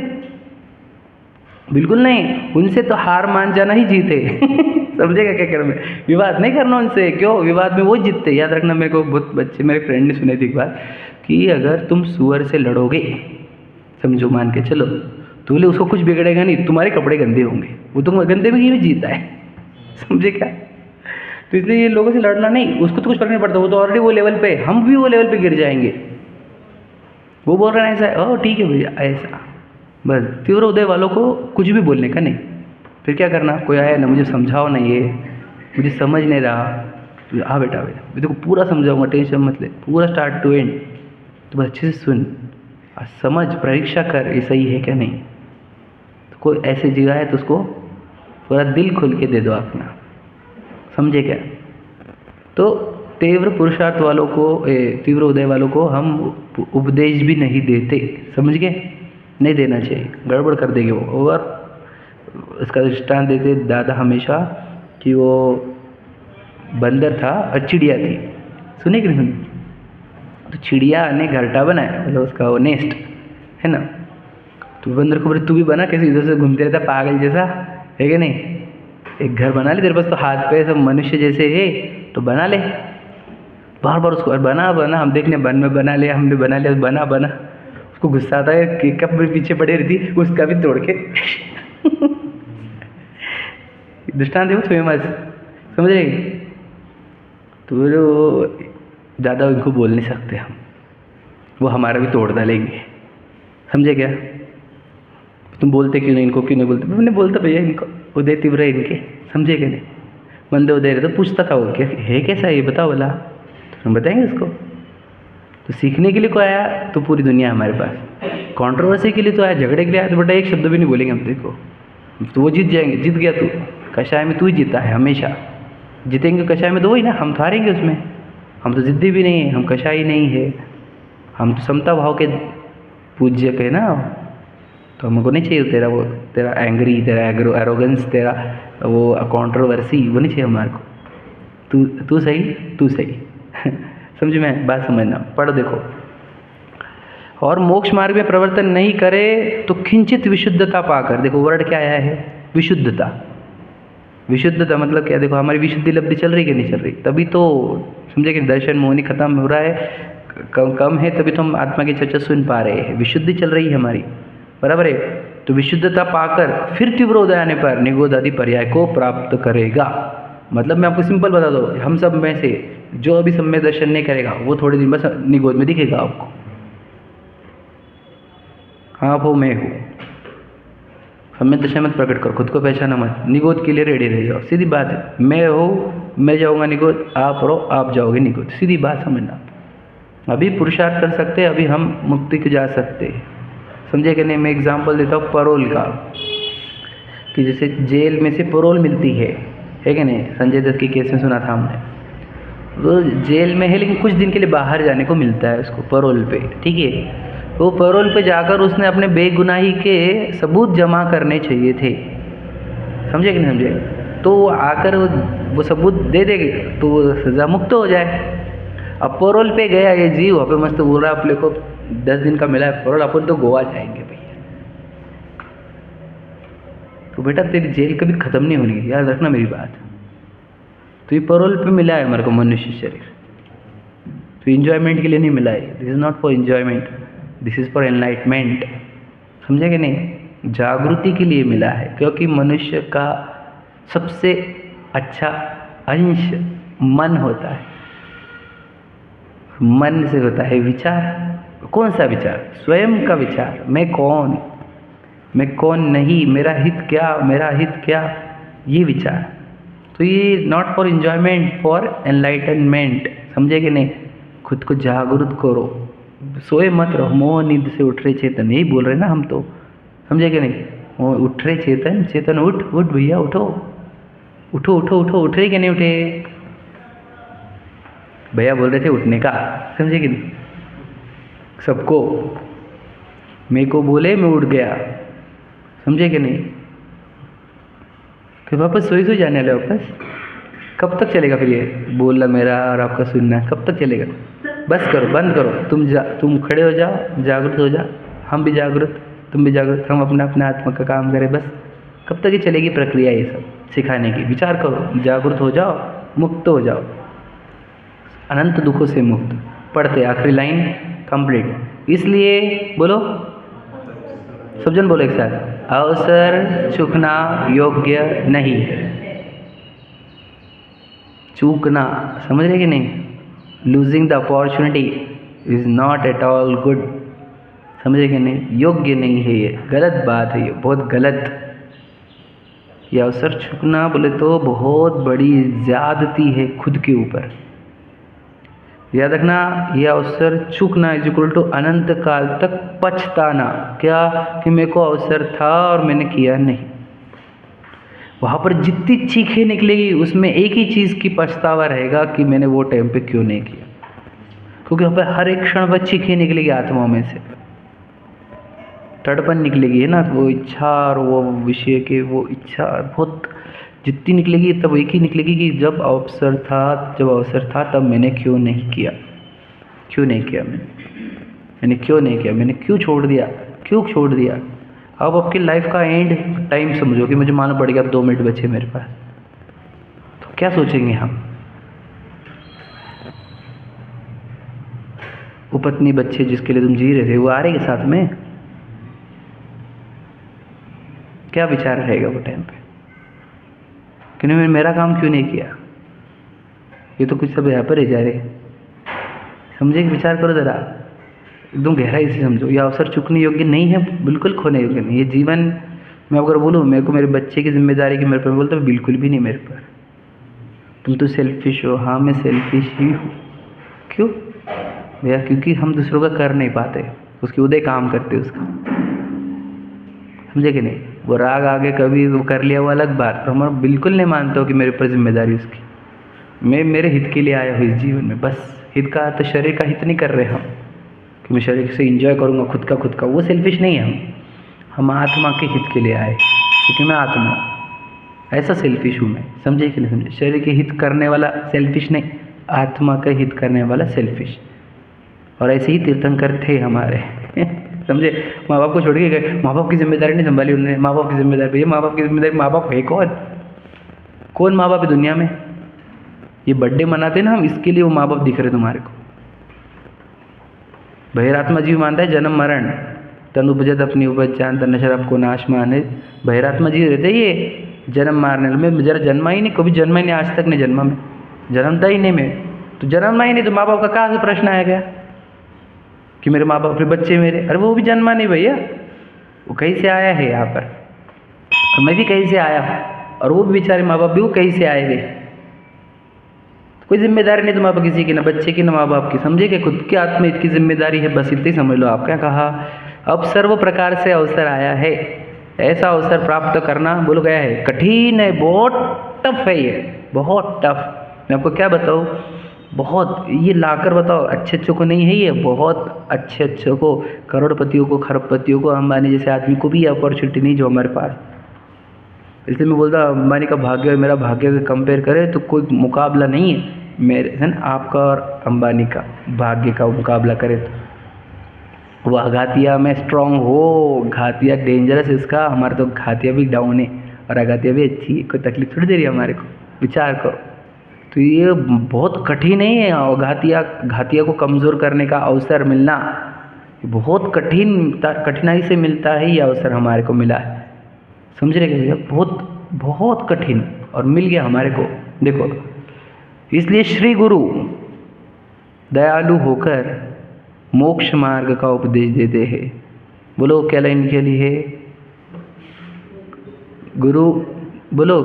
बिल्कुल नहीं, उनसे तो हार मान जाना ही जीत है। समझेगा क्या कर में, विवाद नहीं करना उनसे, क्यों विवाद में वो जीतते। याद रखना, मेरे को बहुत बच्चे मेरे फ्रेंड ने सुने थी एक बार कि अगर तुम सुअर से लड़ोगे, समझो मान के चलो, तो बोले उसको कुछ बिगड़ेगा नहीं, तुम्हारे कपड़े गंदे होंगे, वो तो गंदे में ही जीता है। समझे क्या। तो इसलिए ये लोगों से लड़ना नहीं, उसको तो कुछ फर्क नहीं पड़ता, वो तो ऑलरेडी वो लेवल पे, हम भी वो लेवल पे गिर जाएंगे। वो बोल रहे हैं ऐसा, ओह ठीक है भैया ऐसा, बस। तीव्र उदय वालों को कुछ भी बोलने का नहीं। फिर क्या करना, कोई आया ना, मुझे समझाओ ना, ये मुझे समझ नहीं रहा, तो हाँ बेटा मैं देखो पूरा समझाऊंगा, टेंशन मत ले, पूरा स्टार्ट टू एंड, तो बस अच्छे से सुन और समझ, परीक्षा कर ये सही है क्या नहीं। तो कोई ऐसे जगह है तो उसको पूरा दिल खोल के दे दो अपना, समझे क्या। तो तीव्र पुरुषार्थ वालों को, तीव्र उदय वालों को हम उपदेश भी नहीं देते, समझ गए, नहीं देना चाहिए, गड़बड़ कर देंगे वो। और इसका दृष्टांत देते दादा हमेशा कि वो बंदर था और चिड़िया थी, सुने कि नहीं सुने। तो चिड़िया ने घरटा बनाया, मतलब उसका वो नेस्ट है ना, तो बंदर को बोले तू भी बना, कैसे इधर से घूमते रहता पागल जैसा, है कि नहीं, एक घर बना ले, तेरे पास तो हाथ पे सब मनुष्य जैसे है, तो बना ले। बार बार उसको बना बना, हम देखने बन में बना लिया, हमने बना लिया, बना बना। उसको गुस्सा आता है कि कब मेरे पीछे पड़े रहती, उसका भी तोड़ के। दृष्टांत देखो फेमस, समझ रहे। तो वो ज़्यादा उनको बोल नहीं सकते हम, वो हमारा भी तोड़ डालेंगे, समझे क्या। तुम बोलते क्यों नहीं इनको, क्यों नहीं बोलते, मैंने बोलता भैया इनको उदय तीव्र है इनके, समझे क्या नहीं। मंदे उदय रहे तो पूछता था वो क्या है, कैसा ये बताओ बोला, तो हम बताएंगे उसको। तो सीखने के लिए कोई आया तो पूरी दुनिया हमारे पास, कंट्रोवर्सी के लिए तो आया, झगड़े के लिए आया तो बेटा एक शब्द भी नहीं बोलेंगे हम, देखो तो वो जीत जाएंगे। जीत गया तू, कषाय में तू ही जीता है हमेशा, जीतेंगे कषाय में तो वही ना, हम तो हारेंगे उसमें। हम तो जिद्दी भी नहीं है, हम कषाय नहीं है, हम तो समता भाव के पूज्यक है ना। तो हमको नहीं चाहिए तेरा वो, तेरा एंग्री, तेरा एरोगेंस, तेरा वो कंट्रोवर्सी, वो नहीं चाहिए हमारे को। तू सही, तू सही। समझ में बात, समझना, पढ़ो देखो। और मोक्ष मार्ग में प्रवर्तन नहीं करे तो किंचित विशुद्धता पाकर, देखो वर्ड क्या आया है, विशुद्धता। विशुद्धता मतलब क्या, देखो हमारी विशुद्धि लब्धि चल रही कि नहीं चल रही, तभी तो समझे कि दर्शन मोहनी खत्म हो रहा है, कम कम है तभी तो हम आत्मा की चर्चा सुन पा रहे हैं, विशुद्धि चल रही है हमारी, बराबर है। तो विशुद्धता पाकर फिर तीव्र उदय आने पर निगोध आदि पर्याय को प्राप्त करेगा। मतलब मैं आपको सिंपल बता दूँ, हम सब में से जो अभी सम्यक दर्शन नहीं करेगा वो थोड़े दिन बस निगोध में दिखेगा आपको। हाँ वो मैं हूँ, सम्यक दर्शन मत प्रकट करो, खुद को पहचाना मत, निगोध के लिए रेडी रह जाओ, सीधी बात है। मैं हूँ, मैं जाऊँगा निगोध, आप रहो, आप जाओगे निगोध, सीधी बात समझना। अभी पुरुषार्थ कर सकते हैं, अभी हम मुक्ति को जा सकते हैं, समझे कि नहीं। मैं एग्जांपल देता हूँ परोल का, कि जैसे जेल में से परोल मिलती है कि नहीं। संजय दत्त के केस में सुना था हमने, वो जेल में है लेकिन कुछ दिन के लिए बाहर जाने को मिलता है उसको परोल पे, ठीक है। वो परोल पे जाकर उसने अपने बेगुनाही के सबूत जमा करने चाहिए थे, समझे कि नहीं समझे। तो वो आकर वो सबूत दे देंगे तो वो सज़ा मुक्त हो जाए। अब परोल पे गया ये जीव, वहाँ पे मस्त बोल रहा है अपने को 10 दिन का मिला है परोल, अपन तो गोवा जाएंगे भैया। तो बेटा तेरी जेल कभी ख़त्म नहीं होनी, याद रखना मेरी बात। तो ये परोल पे मिला है हमारे को मनुष्य शरीर, तो इन्जॉयमेंट के लिए नहीं मिला है। This is not for enjoyment, this is for enlightenment, समझे कि नहीं। जागृति के लिए मिला है, क्योंकि मनुष्य का सबसे अच्छा अंश मन होता है। मन से होता है विचार। कौन सा विचार? स्वयं का विचार, मैं कौन, मैं कौन नहीं, मेरा हित क्या, मेरा हित क्या, ये विचार। तो ये not for enjoyment, for enlightenment, समझे कि नहीं। खुद को जागरूक करो, सोए मत रहो। मोह नींद से उठ रहे चेतन, यही बोल रहे ना हम तो, समझे कि नहीं। उठ रहे चेतन, चेतन उठ, उठ भैया उठो, उठो उठो उठो, उठ रहे कि नहीं उठे। भैया बोल रहे थे उठने का, समझे कि नहीं। सबको, मेरे को बोले मैं उठ गया, समझे कि नहीं। फिर वापस सोई जाने वाले वापस। कब तक चलेगा फिर ये बोलना मेरा और आपका सुनना, कब तक चलेगा। बस करो, बंद करो, तुम खड़े हो जाओ, जागृत हो जाओ, हम भी जागृत, तुम भी जागृत, हम अपना अपना आत्मा का काम करें। बस कब तक ये चलेगी प्रक्रिया ये सब सिखाने की। विचार करो, जागृत हो जाओ, मुक्त हो जाओ, अनंत दुखों से मुक्त। पढ़ते आखिरी लाइन कंप्लीट। इसलिए बोलो, सब जन बोलो एक साथ, अवसर चूकना योग्य नहीं है। चूकना, समझ रहे कि नहीं। Losing the opportunity is not at all good, समझे कि नहीं। योग्य नहीं है ये, गलत बात है ये, बहुत गलत। ये अवसर चूकना बोले तो बहुत बड़ी ज्यादती है खुद के ऊपर। याद रखना, यह अवसर चूकना इज इक्वल टू अनंत काल तक पछताना। क्या कि मेरे को अवसर था और मैंने किया नहीं। वहाँ पर जितनी चीखें निकलेगी उसमें एक ही चीज़ की पछतावा रहेगा कि मैंने वो टाइम पे क्यों नहीं किया। क्योंकि वहाँ पर हर एक क्षण वह चीखें निकलेगी आत्माओं में से, तड़पन निकलेगी, है ना। वो इच्छा और वो विषय के वो इच्छा बहुत जितनी निकलेगी तब एक ही निकलेगी कि जब अवसर था तब मैंने क्यों नहीं किया, क्यों नहीं किया, मैंने क्यों नहीं किया, मैंने क्यों छोड़ दिया, क्यों छोड़ दिया। अब आपकी लाइफ का एंड टाइम समझो कि मुझे मालूम पड़ गया अब 2 मिनट बचे मेरे पास, तो क्या सोचेंगे हम। वो पत्नी बच्चे जिसके लिए तुम जी रहे थे वो आ रहे के साथ में, क्या विचार रहेगा वो टाइम पे कि नहीं मैंने मेरा काम क्यों नहीं किया। ये तो कुछ सब यहाँ पर ही जा रहे, समझे कि विचार करो ज़रा, एकदम गहराई से समझो। यह अवसर चूकने योग्य नहीं है, बिल्कुल खोने योग्य नहीं। ये जीवन मैं अगर बोलूँ मेरे को मेरे बच्चे की जिम्मेदारी की मेरे पर बोलता बिल्कुल भी नहीं मेरे पर। तुम तो सेल्फिश हो। हाँ मैं सेल्फिश ही हूँ। क्यों भैया? क्योंकि हम दूसरों का कर नहीं पाते, उसके उदय काम करते उसका, समझे कि नहीं। वो राग आगे कभी वो कर लिया वो अलग बात, तो हमारा बिल्कुल नहीं मानते हो कि मेरे ऊपर जिम्मेदारी उसकी। मैं मेरे हित के लिए आया हूँ इस जीवन में, बस। हित का तो शरीर का हित नहीं कर रहे हम कि मैं शरीर से एंजॉय करूँगा खुद का, वो सेल्फिश नहीं है। हम आत्मा के हित के लिए आए, क्योंकि मैं आत्मा, ऐसा सेल्फिश हूँ मैं, समझे कि नहीं समझे। शरीर के हित करने वाला सेल्फिश नहीं, आत्मा का हित करने वाला सेल्फिश। और ऐसे ही तीर्थंकर थे हमारे समझे। माँ बाप को छोड़ के गए, माँ बाप की जिम्मेदारी नहीं संभाली उन्होंने। माँ बाप की जिम्मेदारी, भैया माँ बाप की जिम्मेदारी, माँ बाप है कौन माँ बाप है दुनिया में। ये बर्थडे मनाते ना हम, इसके लिए वो माँ बाप दिख रहे तुम्हारे को। बहिरात्मा जीव मानता है जन्म मरण, तन उपजत अपनी उपज जान, तन नशर आपको नाश माने। बहिरात्मा जीव रहते ये जन्म मारने में, जरा जन्मा ही नहीं, कभी जन्मा ही नहीं, आज तक नहीं जन्मा में, जन्मता ही नहीं मैं, तो जन्मा ही नहीं, तो माँ बाप का कहाँ से प्रश्न आया गया कि मेरे माँ बाप अपने बच्चे मेरे? अरे वो भी जन्मा नहीं भैया, वो कहीं से आया है यहाँ पर, और मैं भी कहीं से आया हूँ, और वो भी बेचारे माँ बाप भी वो कहीं से आए हुए। कोई जिम्मेदारी नहीं तो माँ बाप किसी की, ना बच्चे की ना माँ बाप की, समझे कि खुद के हाथ में इसकी जिम्मेदारी है, बस इतना ही समझ लो। आप क्या कहा? अब सर्व प्रकार से अवसर आया है, ऐसा अवसर प्राप्त करना बोलो गया है कठिन है, बहुत टफ है ये, बहुत टफ। मैं आपको क्या बताऊँ, बहुत ये लाकर बताओ, अच्छे अच्छों को नहीं है ये, बहुत अच्छे अच्छों को, करोड़पतियों को, खरबपतियों को, अंबानी जैसे आदमी को भी ये अपॉर्चुनिटी नहीं जो हमारे पास। इसलिए मैं बोलता हूँ अंबानी का भाग्य और मेरा भाग्य अगर कंपेयर करें तो कोई मुकाबला नहीं है मेरे, है ना, आपका और अंबानी का भाग्य का मुकाबला करें तो। वो अघातिया में स्ट्रांग हो, घातिया डेंजरस इसका, हमारा तो घातिया भी डाउन है और अघातिया भी अच्छी है, कोई तकलीफ थोड़ी दे रही है हमारे को, विचार करो। तो ये बहुत कठिन नहीं है, और घातिया को कमज़ोर करने का अवसर मिलना बहुत कठिनाई से मिलता है, ये अवसर हमारे को मिला है, समझ रहे क्या भैया? बहुत बहुत कठिन, और मिल गया हमारे को। देखो इसलिए श्री गुरु दयालु होकर मोक्ष मार्ग का उपदेश देते हैं। बोलो क्या लाइन के लिए है? गुरु बोलो,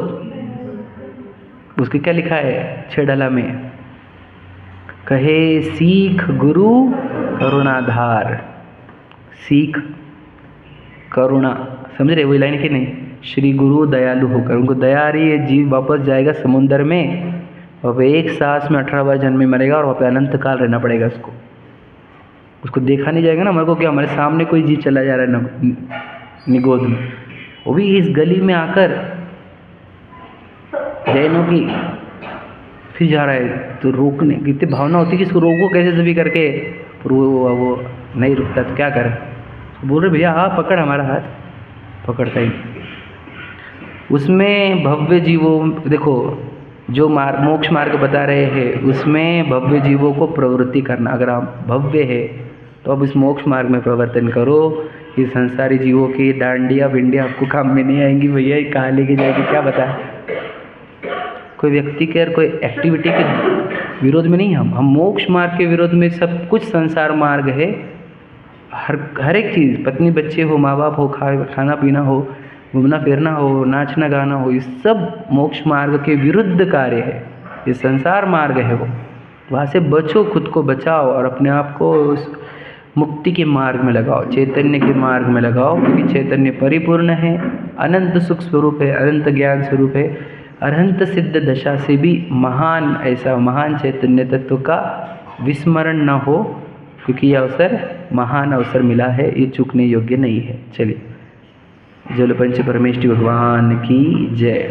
उसके क्या लिखा है 6 डाला में? कहे सीख गुरु करुणाधार, सीख करुणा, समझ रहे वही लाइन की नहीं? श्री गुरु दयालु होकर, उनको दया आ रही है, जीव वापस जाएगा समुद्र में, और वह एक सांस में 18 बार जन्म में मरेगा, और वहाँ पे अनंत काल रहना पड़ेगा उसको देखा नहीं जाएगा ना हमारे को, क्या हमारे सामने कोई जीव चला जा रहा है निगोद में, वो भी इस गली में आकर जैनों की फिर जा रहा है, तो रोकने की इतनी भावना होती है कि इसको रोको कैसे सभी करके, पर वो नहीं रुकता, तो क्या करें? बोल रहे भैया हाँ पकड़, हमारा हाथ पकड़ता ही। उसमें भव्य जीवों, देखो जो मोक्ष मार्ग बता रहे हैं उसमें भव्य जीवों को प्रवृत्ति करना, अगर आप भव्य है तो अब इस मोक्ष मार्ग में प्रवर्तन करो। ये संसारी जीवों की डांडिया भिंडिया आपको काम में नहीं आएंगी भैया, ये कहाँ लेके जाएगी क्या बताएं। कोई व्यक्ति के और कोई एक्टिविटी के विरोध में नहीं, हम मोक्ष मार्ग के विरोध में, सब कुछ संसार मार्ग है, हर एक चीज़, पत्नी बच्चे हो, माँ बाप हो, खाना पीना हो, घूमना फिरना हो, नाचना गाना हो, ये सब मोक्ष मार्ग के विरुद्ध कार्य है, ये संसार मार्ग है, वो वहाँ से बचो, खुद को बचाओ और अपने आप को उस मुक्ति के मार्ग में लगाओ, चैतन्य के मार्ग में लगाओ, क्योंकि चैतन्य परिपूर्ण है, अनंत सुख स्वरूप है, अनंत ज्ञान स्वरूप है, अरहंत सिद्ध दशा से भी महान, ऐसा महान चैतन्य तत्व का विस्मरण न हो, क्योंकि यह अवसर महान अवसर मिला है, ये चूकने योग्य नहीं है। चलिए, जल पंच परमेष्ठी भगवान की जय।